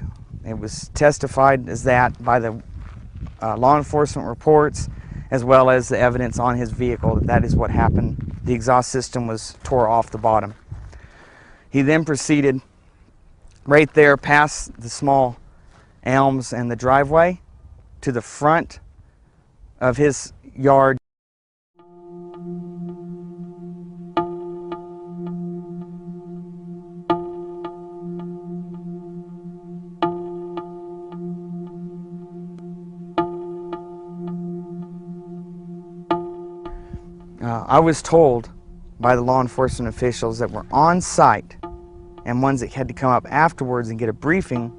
It was testified as that by the law enforcement reports, as well as the evidence on his vehicle that is what happened. The exhaust system was tore off the bottom. He then proceeded right there past the small elms and the driveway to the front of his yard. I was told by the law enforcement officials that were on site and ones that had to come up afterwards and get a briefing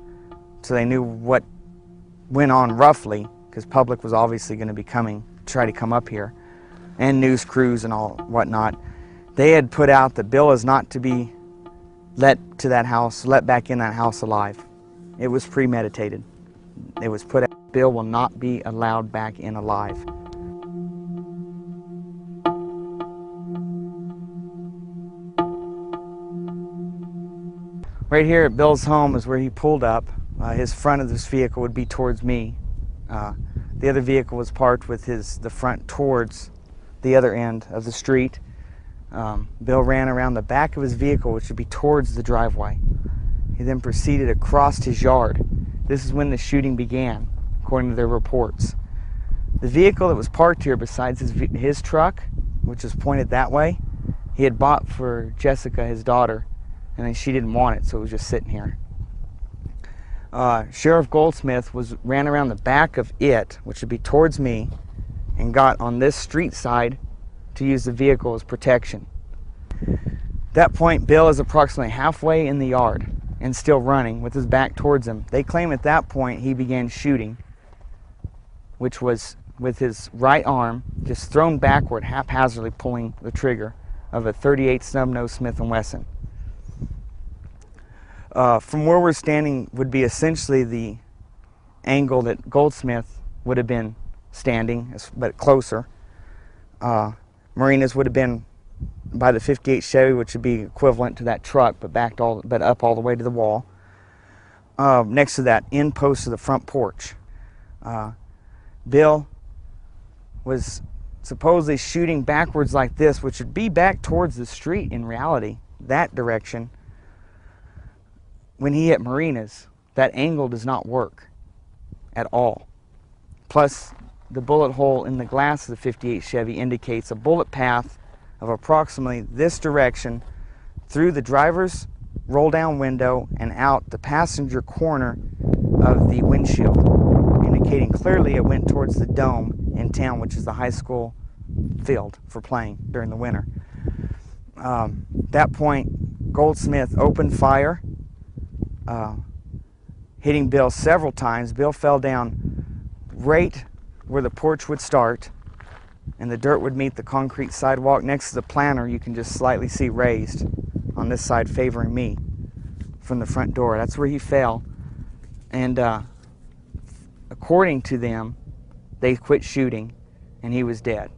so they knew what went on roughly, because public was obviously going to be coming to try to come up here, and news crews and all whatnot. They had put out that Bill is not to be let back in that house alive. It was premeditated. It was put out, Bill will not be allowed back in alive. Right here at Bill's home is where he pulled up. His front of this vehicle would be towards me. The other vehicle was parked with the front towards the other end of the street. Bill ran around the back of his vehicle, which would be towards the driveway. He then proceeded across his yard. This is when the shooting began, according to their reports. The vehicle that was parked here, besides his truck, which was pointed that way, he had bought for Jessica, his daughter, and then she didn't want it, so it was just sitting here. Sheriff Goldsmith ran around the back of it, which would be towards me, and got on this street side to use the vehicle as protection. At that point, Bill is approximately halfway in the yard and still running with his back towards him. They claim at that point he began shooting, which was with his right arm just thrown backward, haphazardly pulling the trigger of a .38 snub-nose Smith & Wesson. From where we're standing would be essentially the angle that Goldsmith would have been standing, but closer. Marina's would have been by the 58 Chevy, which would be equivalent to that truck, but up all the way to the wall. Next to that end post of the front porch. Bill was supposedly shooting backwards like this, which would be back towards the street in reality, that direction. When he hit Marina's, that angle does not work at all. Plus, the bullet hole in the glass of the 58 Chevy indicates a bullet path of approximately this direction through the driver's roll-down window and out the passenger corner of the windshield, indicating clearly it went towards the dome in town, which is the high school field for playing during the winter. At that point, Goldsmith opened fire, hitting Bill several times. Bill fell down right where the porch would start, and the dirt would meet the concrete sidewalk. Next to the planter, you can just slightly see raised on this side favoring me from the front door. That's where he fell. And according to them, they quit shooting and he was dead.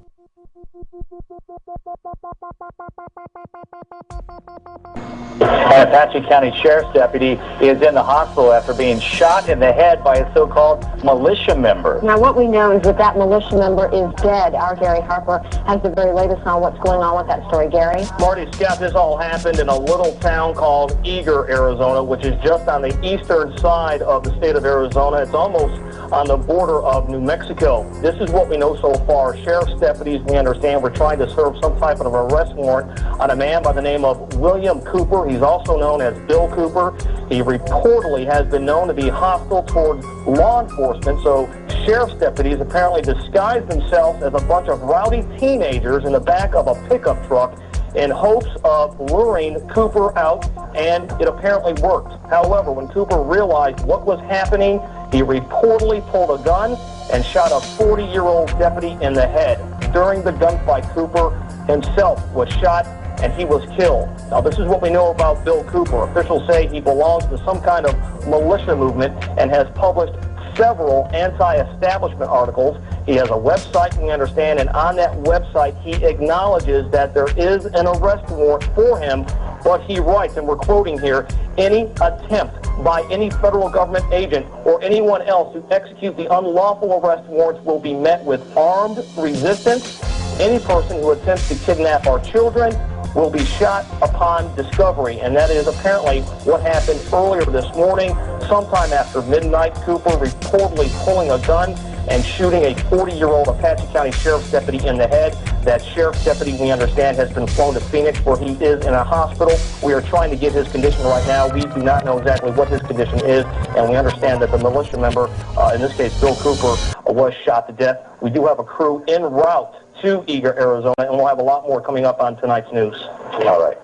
An Apache County Sheriff's deputy is in the hospital after being shot in the head by a so-called militia member. Now, what we know is that militia member is dead. Our Gary Harper has the very latest on what's going on with that story. Gary? Marty Scott, this all happened in a little town called Eager, Arizona, which is just on the eastern side of the state of Arizona. It's almost on the border of New Mexico. This is what we know so far. Sheriff's deputies, we understand, were trying to serve some type of arrest warrant on a man by the name of William Cooper. He's also known as Bill Cooper. He reportedly has been known to be hostile towards law enforcement, so sheriff's deputies apparently disguised themselves as a bunch of rowdy teenagers in the back of a pickup truck in hopes of luring Cooper out, and it apparently worked. However, when Cooper realized what was happening, he reportedly pulled a gun and shot a 40-year-old deputy in the head. During the gunfight, Cooper himself was shot and he was killed. Now, this is what we know about Bill Cooper. Officials say he belongs to some kind of militia movement and has published several anti-establishment articles. He has a website, we understand, and on that website he acknowledges that there is an arrest warrant for him, but he writes, and we're quoting here, any attempt by any federal government agent or anyone else to execute the unlawful arrest warrants will be met with armed resistance. Any person who attempts to kidnap our children will be shot upon discovery, and that is apparently what happened earlier this morning. Sometime after midnight, Cooper reportedly pulling a gun and shooting a 40-year-old Apache County Sheriff's deputy in the head. That Sheriff's deputy, we understand, has been flown to Phoenix, where he is in a hospital. We are trying to get his condition right now. We do not know exactly what his condition is, and we understand that the militia member, in this case Bill Cooper, was shot to death. We do have a crew en route to Eager, Arizona, and we'll have a lot more coming up on tonight's news. All right.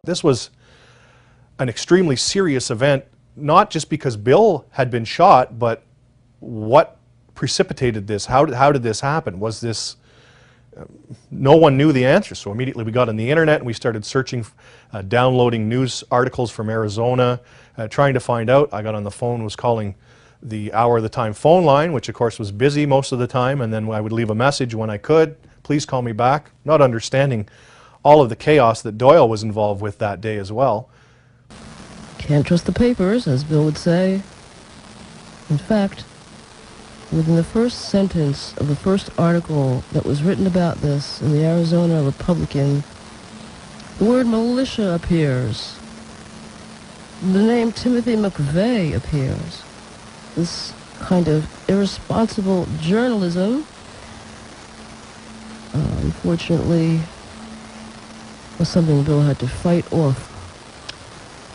This was an extremely serious event, not just because Bill had been shot, but what precipitated this? How did this happen? Was this no one knew the answer, so immediately we got on the internet and we started searching, downloading news articles from Arizona, trying to find out. I got on the phone, was calling the Hour of the Time phone line, which of course was busy most of the time, and then I would leave a message when I could, please call me back, not understanding all of the chaos that Doyle was involved with that day as well. Can't trust the papers, as Bill would say. In fact, within the first sentence of the first article that was written about this in the Arizona Republican, the word militia appears. The name Timothy McVeigh appears. This kind of irresponsible journalism, unfortunately, was something Bill had to fight off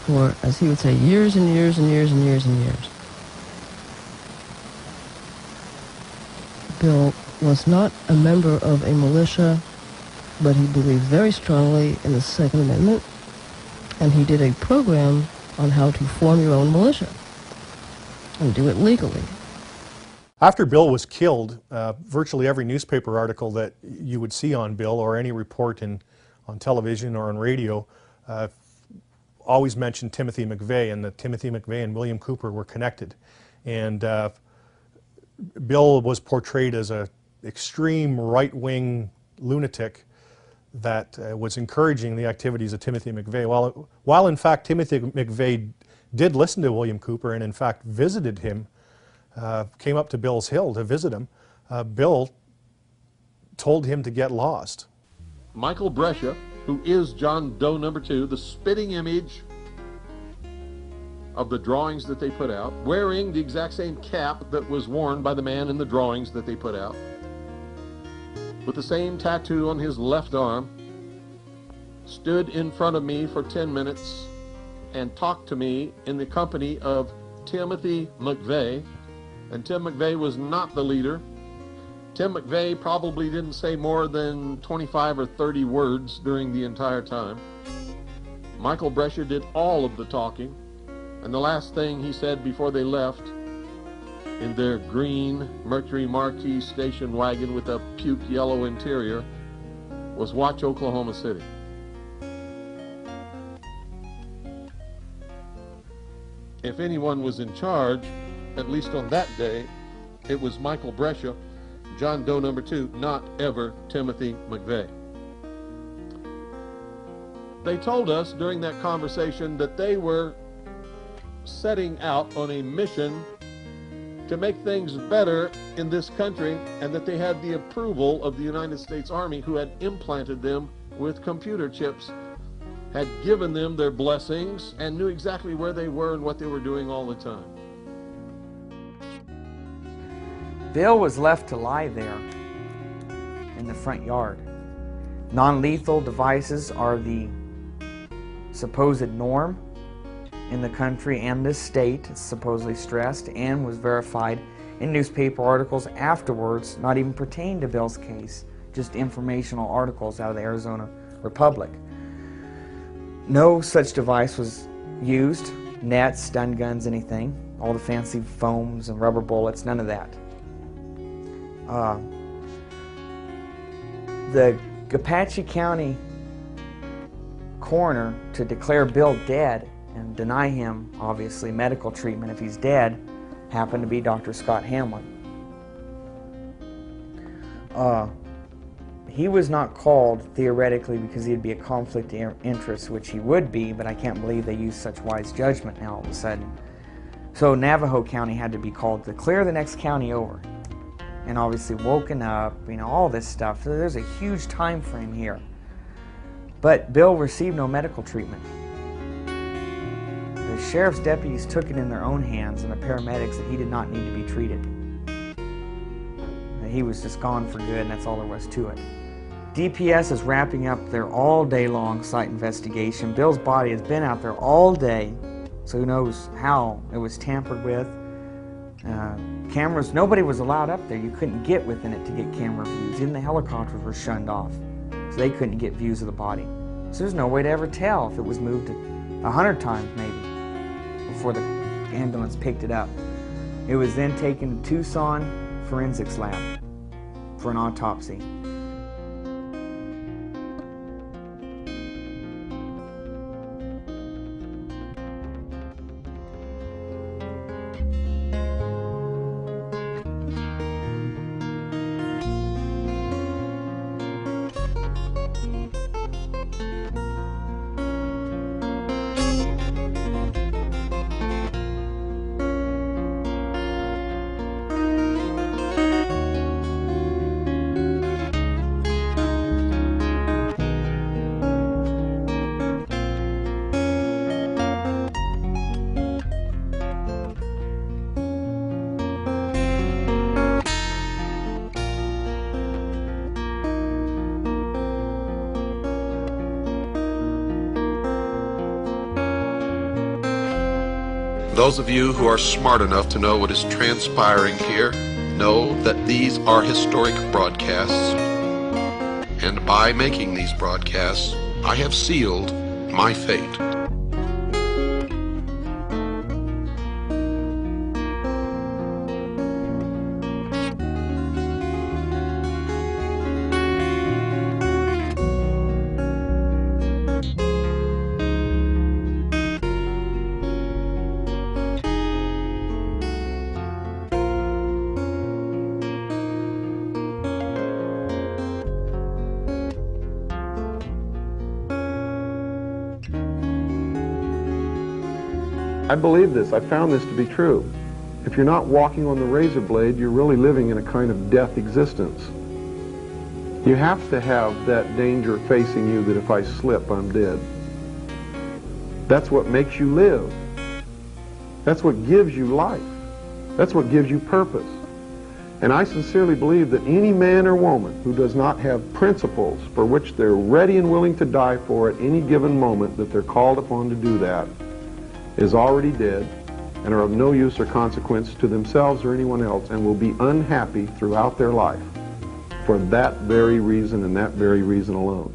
for, as he would say, years and years and years and years and years. Bill was not a member of a militia, but he believed very strongly in the Second Amendment, and he did a program on how to form your own militia and do it legally. After Bill was killed, virtually every newspaper article that you would see on Bill, or any report on television or on radio, always mentioned Timothy McVeigh, and that Timothy McVeigh and William Cooper were connected. And Bill was portrayed as an extreme right-wing lunatic that was encouraging the activities of Timothy McVeigh. While in fact Timothy McVeigh did listen to William Cooper and in fact visited him, came up to Bill's Hill to visit him, Bill told him to get lost. Michael Brescia, who is John Doe number 2, the spitting image of the drawings that they put out, wearing the exact same cap that was worn by the man in the drawings that they put out, with the same tattoo on his left arm, stood in front of me for 10 minutes and talked to me in the company of Timothy McVeigh. And Tim McVeigh was not the leader. Tim McVeigh probably didn't say more than 25 or 30 words during the entire time. Michael Brescia did all of the talking, and the last thing he said before they left in their green Mercury Marquis station wagon with a puke yellow interior was, "Watch Oklahoma City." If anyone was in charge, at least on that day, it was Michael Brescia, John Doe number 2, not ever Timothy McVeigh. They told us during that conversation that they were setting out on a mission to make things better in this country, and that they had the approval of the United States Army, who had implanted them with computer chips, had given them their blessings, and knew exactly where they were and what they were doing all the time. Bill was left to lie there in the front yard. Non-lethal devices are the supposed norm in the country and this state. It's supposedly stressed and was verified in newspaper articles afterwards, not even pertaining to Bill's case, just informational articles out of the Arizona Republic. No such device was used, nets, stun guns, anything, all the fancy foams and rubber bullets, none of that. The Apache County coroner, to declare Bill dead and deny him, obviously, medical treatment if he's dead, happened to be Dr. Scott Hamlin. He was not called, theoretically, because he'd be a conflict of interest, which he would be, but I can't believe they used such wise judgment now all of a sudden. So Navajo County had to be called to clear the next county over. And obviously woken up, you know, all this stuff. So there's a huge time frame here. But Bill received no medical treatment. The sheriff's deputies took it in their own hands, and the paramedics, that he did not need to be treated. That he was just gone for good, and that's all there was to it. DPS is wrapping up their all-day-long site investigation. Bill's body has been out there all day, so who knows how it was tampered with. Cameras, nobody was allowed up there. You couldn't get within it to get camera views. Even the helicopters were shunned off, so they couldn't get views of the body. So there's no way to ever tell if it was moved 100 times maybe before the ambulance picked it up. It was then taken to Tucson Forensics Lab for an autopsy. Those of you who are smart enough to know what is transpiring here know that these are historic broadcasts, and by making these broadcasts, I have sealed my fate. I believe this. I found this to be true. If you're not walking on the razor blade, you're really living in a kind of death existence. You have to have that danger facing you that if I slip, I'm dead. That's what makes you live. That's what gives you life. That's what gives you purpose. And I sincerely believe that any man or woman who does not have principles for which they're ready and willing to die for at any given moment that they're called upon to do that is already dead and are of no use or consequence to themselves or anyone else, and will be unhappy throughout their life for that very reason and that very reason alone.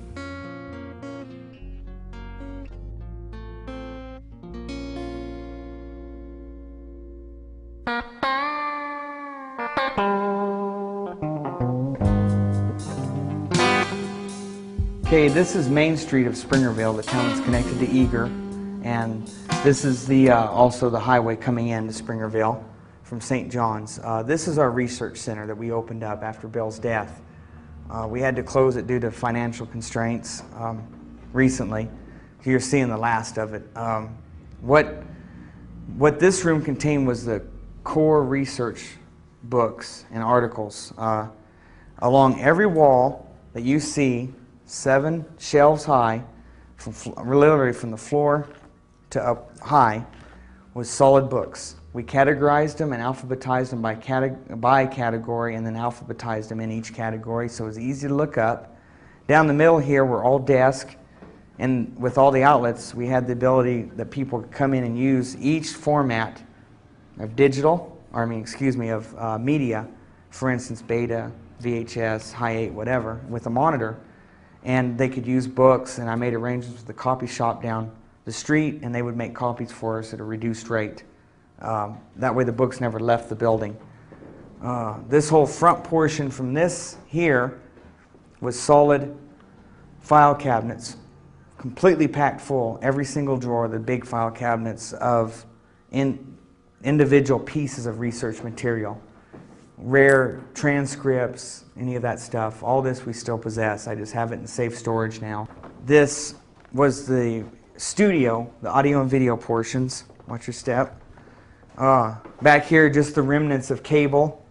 Okay, this is Main Street of Springerville, the town that's connected to Eager, and this is the also the highway coming into Springerville from St. John's. This is our research center that we opened up after Bill's death. We had to close it due to financial constraints recently. You're seeing the last of it. What this room contained was the core research books and articles. Along every wall that you see, 7 shelves high, literally from the floor to up high, was solid books. We categorized them and alphabetized them by category, and then alphabetized them in each category, so it was easy to look up. Down the middle here were all desks, and with all the outlets, we had the ability that people could come in and use each format of of media, for instance, beta, VHS, high 8, whatever, with a monitor. And they could use books, and I made arrangements with the copy shop down the street, and they would make copies for us at a reduced rate. That way the books never left the building. This whole front portion from this here was solid file cabinets, completely packed full, every single drawer, the big file cabinets of individual pieces of research material. Rare transcripts, any of that stuff. All this we still possess. I just have it in safe storage now. This was the studio, the audio and video portions. Watch your step. Back here, just the remnants of cable.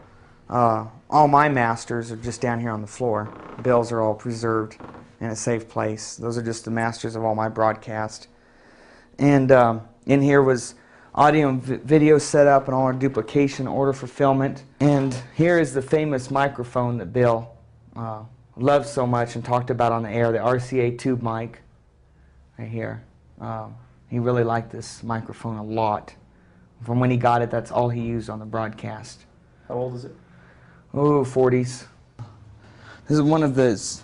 All my masters are just down here on the floor. Bills are all preserved in a safe place. Those are just the masters of all my broadcast. And in here was audio and video setup and all our duplication, order fulfillment. And here is the famous microphone that Bill loved so much and talked about on the air, the RCA tube mic right here. He really liked this microphone a lot. From when he got it, that's all he used on the broadcast. How old is it? Oh, 40s. This is one of his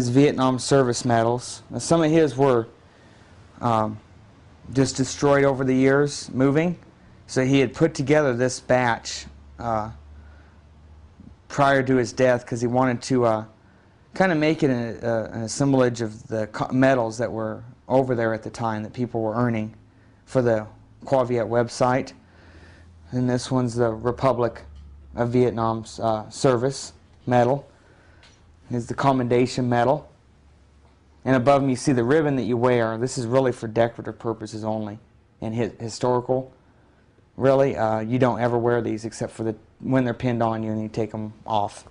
Vietnam service medals. Now, some of his were just destroyed over the years moving. So he had put together this batch prior to his death because he wanted to kind of make it an assemblage of the medals that were over there at the time that people were earning for the Quaviet website. And this one's the Republic of Vietnam's service medal. Here's the Commendation Medal. And above them you see the ribbon that you wear. This is really for decorative purposes only. And historical, really, you don't ever wear these except for when they're pinned on you and you take them off.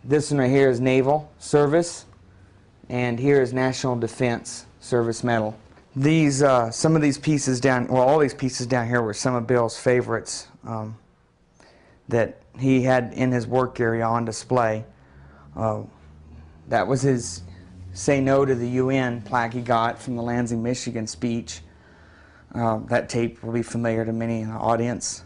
This one right here is Naval Service. And here is National Defense Service Medal. These, some of these pieces down, well, all these pieces down here were some of Bill's favorites that he had in his work area on display. That was his Say No to the UN plaque he got from the Lansing, Michigan speech. That tape will be familiar to many in the audience.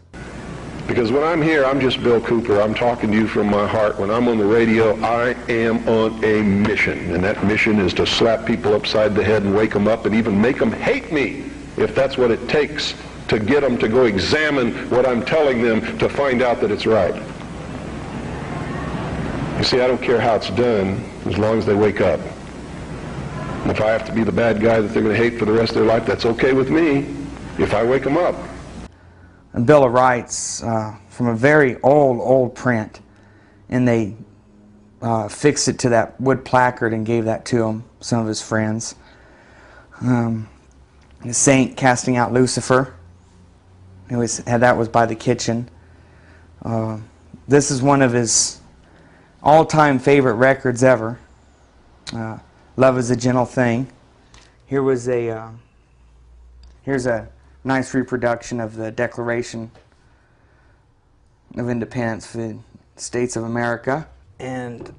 Because when I'm here, I'm just Bill Cooper. I'm talking to you from my heart. When I'm on the radio, I am on a mission. And that mission is to slap people upside the head and wake them up and even make them hate me, if that's what it takes to get them to go examine what I'm telling them to find out that it's right. You see, I don't care how it's done as long as they wake up. And if I have to be the bad guy that they're going to hate for the rest of their life, that's okay with me if I wake them up. A Bill of Rights from a very old print, and they fixed it to that wood placard and gave that to him, some of his friends. The saint casting out Lucifer. That was by the kitchen. This is one of his all-time favorite records ever. Love is a Gentle Thing. Here's a nice reproduction of the Declaration of Independence for the States of America. And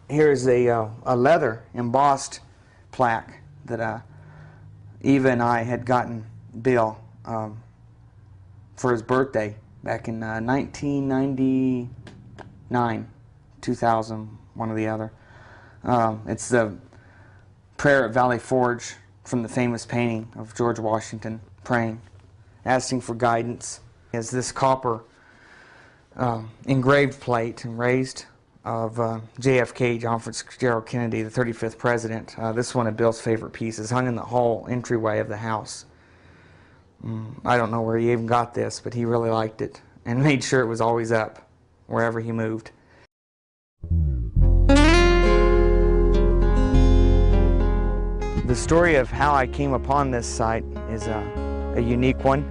here's a leather embossed plaque that Eva and I had gotten Bill for his birthday back in 1999, 2000, one or the other. It's the prayer at Valley Forge from the famous painting of George Washington praying, asking for guidance. Is this copper engraved plate and raised of JFK, John Fitzgerald Kennedy, the 35th president. This is one of Bill's favorite pieces, hung in the hall entryway of the house. I don't know where he even got this, but he really liked it and made sure it was always up wherever he moved. The story of how I came upon this site is a unique one.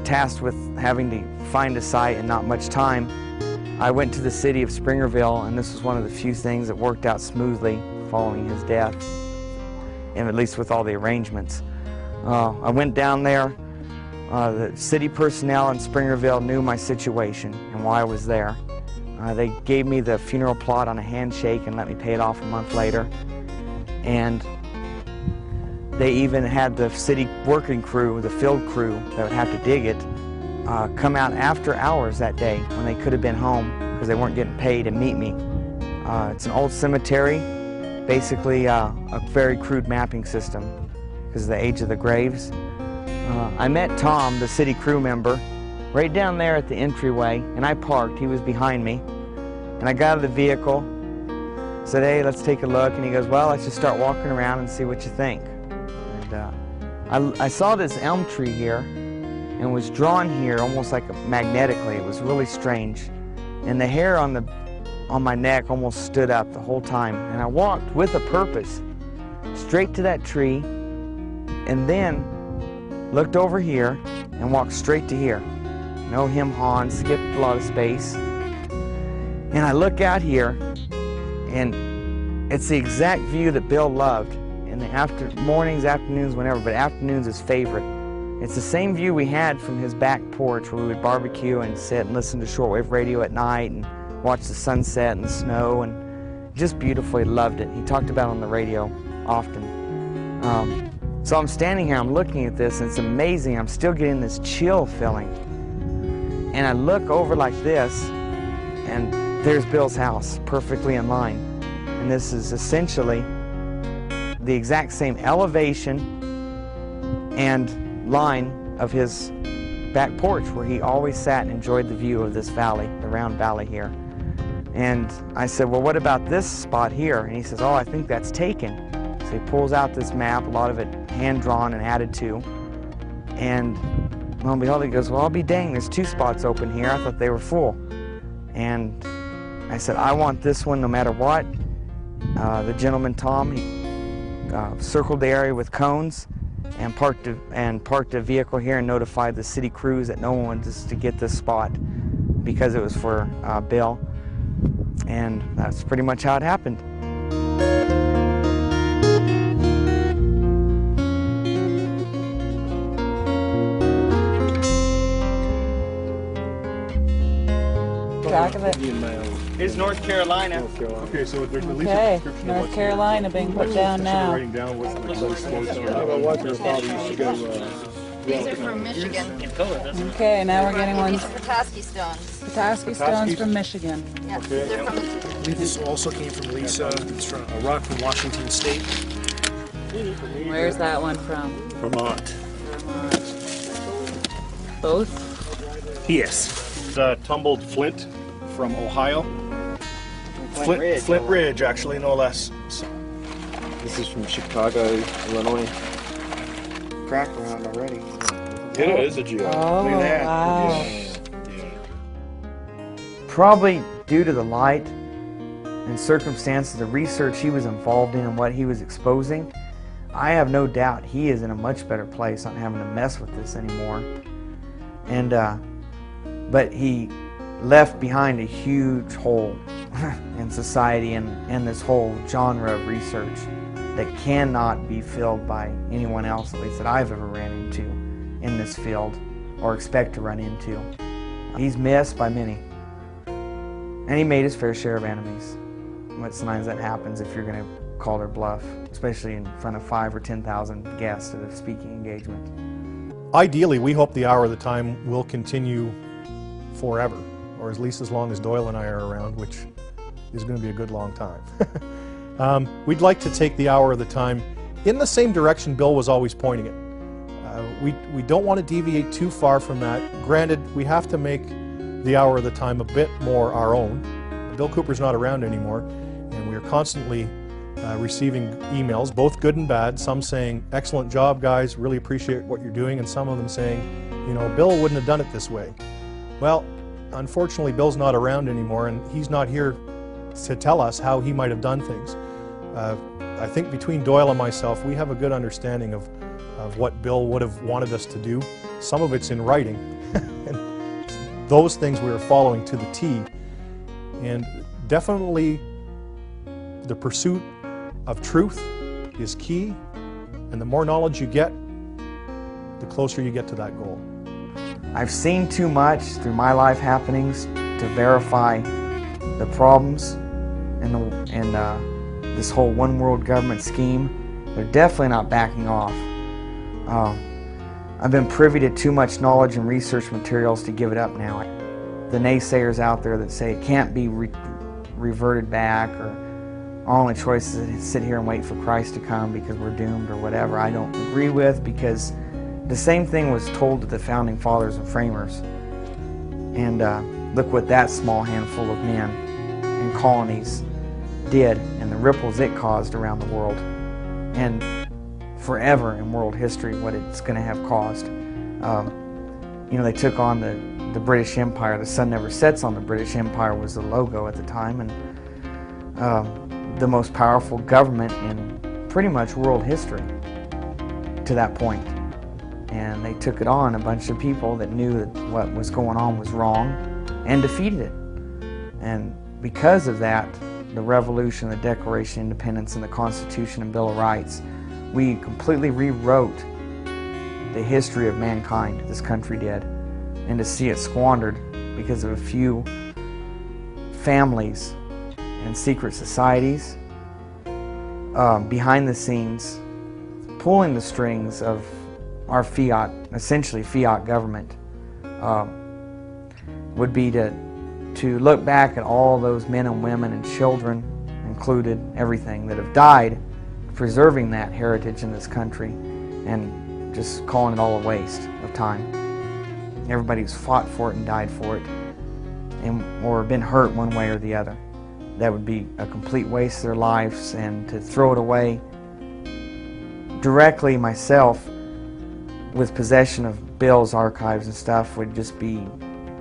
Tasked with having to find a site and not much time, I went to the city of Springerville, and this was one of the few things that worked out smoothly following his death, and at least with all the arrangements. I went down there. The city personnel in Springerville knew my situation and why I was there. They gave me the funeral plot on a handshake and let me pay it off a month later. And they even had the city working crew, the field crew that would have to dig it, come out after hours that day when they could have been home because they weren't getting paid and meet me. It's an old cemetery, basically a very crude mapping system because of the age of the graves. I met Tom, the city crew member, right down there at the entryway, and I parked. He was behind me, and I got out of the vehicle, said, "Hey, let's take a look," and he goes, "Well, let's just start walking around and see what you think." I saw this elm tree here and was drawn here almost like magnetically. It was really strange. And the hair on my neck almost stood up the whole time. And I walked with a purpose straight to that tree and then looked over here and walked straight to here. No hem-haw, skipped a lot of space. And I look out here and it's the exact view that Bill loved. In the mornings, afternoons, whenever, but afternoons is favorite. It's the same view we had from his back porch where we would barbecue and sit and listen to shortwave radio at night and watch the sunset and the snow, and just beautiful. He loved it. He talked about it on the radio often. So I'm standing here, I'm looking at this, and it's amazing. I'm still getting this chill feeling. And I look over like this, and there's Bill's house, perfectly in line. And this is essentially the exact same elevation and line of his back porch where he always sat and enjoyed the view of this valley, the round valley here. And I said, "Well, what about this spot here?" And he says, "Oh, I think that's taken." So he pulls out this map, a lot of it hand-drawn and added to. And lo and behold, he goes, "Well, I'll be dang, there's 2 spots open here. I thought they were full." And I said, "I want this one no matter what." The gentleman, Tom, he circled the area with cones and parked a vehicle here and notified the city crews that no one wanted to get this spot because it was for Bill. And that's pretty much how it happened. Back of it. It's North Carolina. Okay, so there's at least Okay, a description of North what's Carolina being put down now. writing down what's the These are from Michigan. Okay, now we're getting These ones. are Petoskey stones. Petoskey stones from Michigan. Yeah, they're from This also came from Lisa. It's from a rock from Washington State. Where's that one from? Vermont. Both? Yes. Tumbled flint from Ohio. Flint Ridge, actually, no less. So. This is from Chicago, Illinois. Crack around already. It is a geo. Oh, Look at that. wow. Probably due to the light and circumstances, the research he was involved in and what he was exposing, I have no doubt he is in a much better place not having to mess with this anymore. And but he left behind a huge hole in society and this whole genre of research that cannot be filled by anyone else, at least that I've ever ran into in this field or expect to run into. He's missed by many. And he made his fair share of enemies. What sometimes that happens if you're going to call their bluff, especially in front of 5,000 or 10,000 guests at a speaking engagement. Ideally, we hope the Hour of the Time will continue forever, or at least as long as Doyle and I are around, which is going to be a good long time. We'd like to take the Hour of the Time in the same direction Bill was always pointing it. We don't want to deviate too far from that. Granted, we have to make the Hour of the Time a bit more our own. Bill Cooper's not around anymore, and we are constantly receiving emails, both good and bad, some saying, excellent job guys, really appreciate what you're doing, and some of them saying, you know, Bill wouldn't have done it this way. Well, unfortunately Bill's not around anymore, and he's not here to tell us how he might have done things. I think between Doyle and myself, we have a good understanding of what Bill would have wanted us to do. Some of it's in writing, and those things we were following to the T. And definitely the pursuit of truth is key, and the more knowledge you get, the closer you get to that goal. I've seen too much through my life happenings to verify the problems and this whole one world government scheme. They're definitely not backing off. I've been privy to too much knowledge and research materials to give it up now. The naysayers out there that say it can't be reverted back, or our only choice is to sit here and wait for Christ to come because we're doomed or whatever, I don't agree with, because the same thing was told to the founding fathers and framers. And look what that small handful of men in colonies did and the ripples it caused around the world, and forever in world history what it's going to have caused. You know, they took on the British Empire. The sun never sets on the British Empire was the logo at the time, and the most powerful government in pretty much world history to that point. And they took it on, a bunch of people that knew that what was going on was wrong, and defeated it. And because of that, the Revolution, the Declaration of Independence, and the Constitution and Bill of Rights, we completely rewrote the history of mankind, this country did. And to see it squandered because of a few families and secret societies behind the scenes, pulling the strings of our fiat, essentially fiat government, would be to look back at all those men and women and children included, everything that have died preserving that heritage in this country, and just calling it all a waste of time. Everybody who's fought for it and died for it, or been hurt one way or the other, that would be a complete waste of their lives. And to throw it away directly myself with possession of Bill's archives and stuff would just be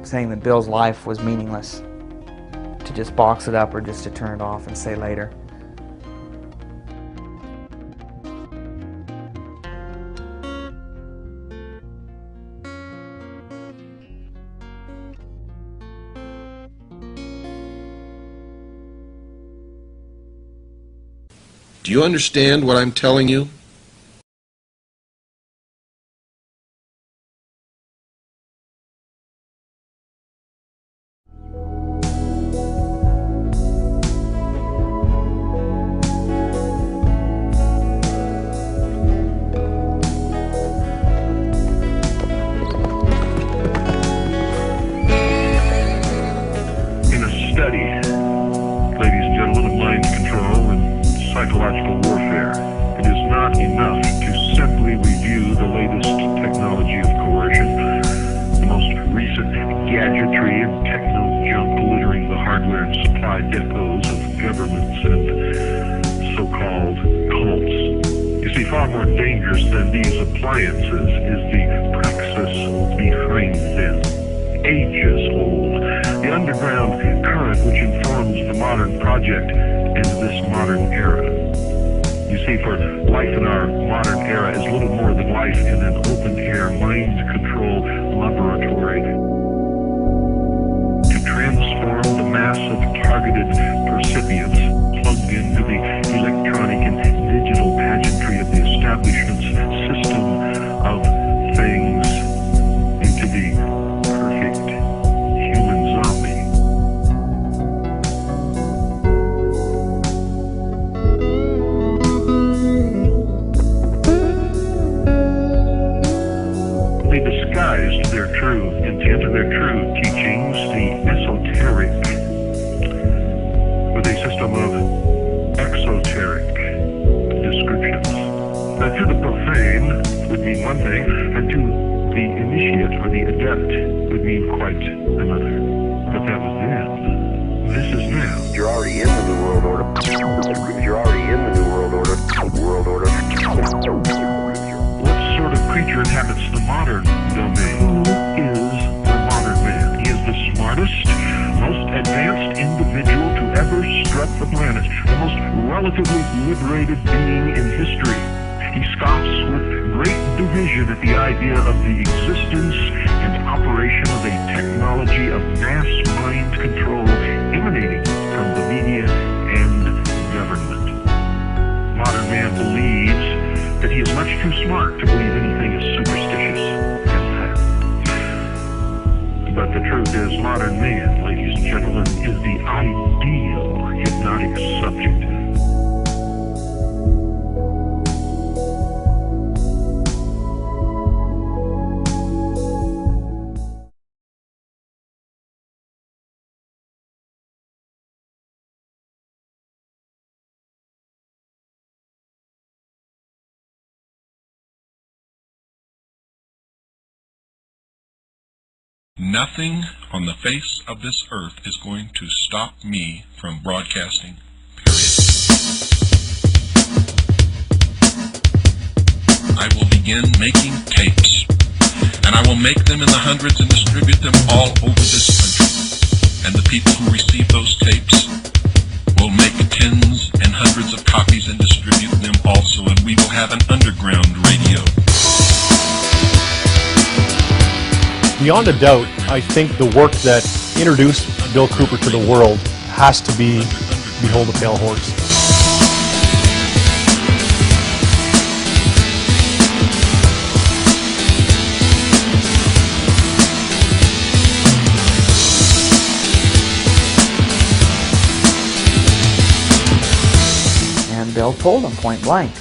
saying that Bill's life was meaningless, to just box it up or just to turn it off and say later. Do you understand what I'm telling you? psychological warfare. It is not enough to simply review the latest technology of coercion, the most recent gadgetry and techno junk littering the hardware and supply depots of governments and so-called cults. You see, far more dangerous than these appliances is the praxis behind them. Ages old, the underground current which informs the modern project into this modern era. You see, for life in our modern era is little more than life in an open-air mind control laboratory. To transform the mass of targeted percipients plugged into the electronic and digital pageantry of the establishment's system of things into the perfect human zombie. They disguised their true intent and their true teachings, the esoteric, with a system of exoteric descriptions. Now, to the profane would mean one thing, and to the initiate or the adept would mean quite another. But that was then. This is now. You're already in the New World Order. You're already in the New World Order. World Order. What sort of creature inhabits the modern domain? Who is the modern man? He is the smartest, most advanced individual to ever strut the planet, the most relatively liberated being in history. He scoffs with great derision at the idea of the existence and operation of a technology of mass mind control emanating from the media and government. Modern man believes that he is much too smart to believe anything as superstitious as that. But the truth is, modern man, ladies and gentlemen, is the ideal hypnotic subject. Nothing on the face of this earth is going to stop me from broadcasting, period. I will begin making tapes, and I will make them in the hundreds and distribute them all over this country. And the people who receive those tapes will make tens and hundreds of copies and distribute them also, and we will have an underground radio. Beyond a doubt, I think the work that introduced Bill Cooper to the world has to be Behold the Pale Horse. And Bill told him point blank,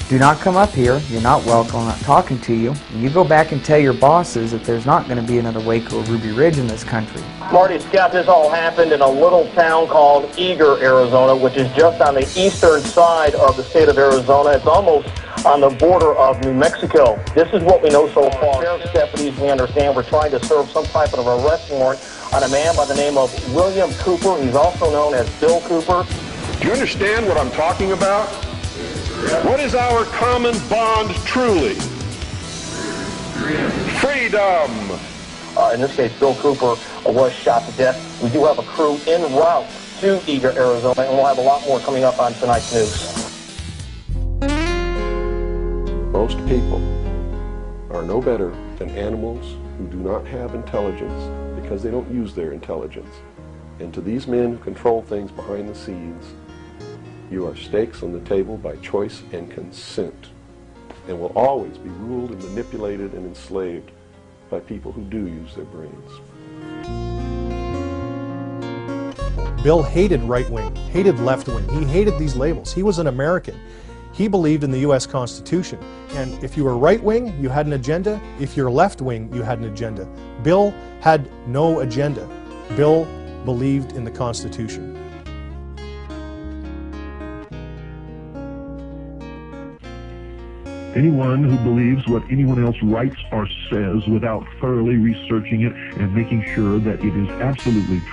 do not come up here, you're not welcome, I'm not talking to you. And you go back and tell your bosses that there's not going to be another Waco or Ruby Ridge in this country. Marty Scott, this all happened in a little town called Eager, Arizona, which is just on the eastern side of the state of Arizona. It's almost on the border of New Mexico. This is what we know so far. Sheriff's deputies, we understand, were trying to serve some type of arrest warrant on a man by the name of William Cooper. He's also known as Bill Cooper. Do you understand what I'm talking about? What is our common bond truly? Freedom. In this case, Bill Cooper was shot to death. We do have a crew en route to Eager, Arizona, and we'll have a lot more coming up on tonight's news. Most people are no better than animals who do not have intelligence because they don't use their intelligence. And to these men who control things behind the scenes, you are stakes on the table by choice and consent, and will always be ruled and manipulated and enslaved by people who do use their brains. Bill hated right-wing, hated left-wing. He hated these labels. He was an American. He believed in the U.S. Constitution. And if you were right-wing, you had an agenda. If you're left-wing, you had an agenda. Bill had no agenda. Bill believed in the Constitution. Anyone who believes what anyone else writes or says without thoroughly researching it and making sure that it is absolutely true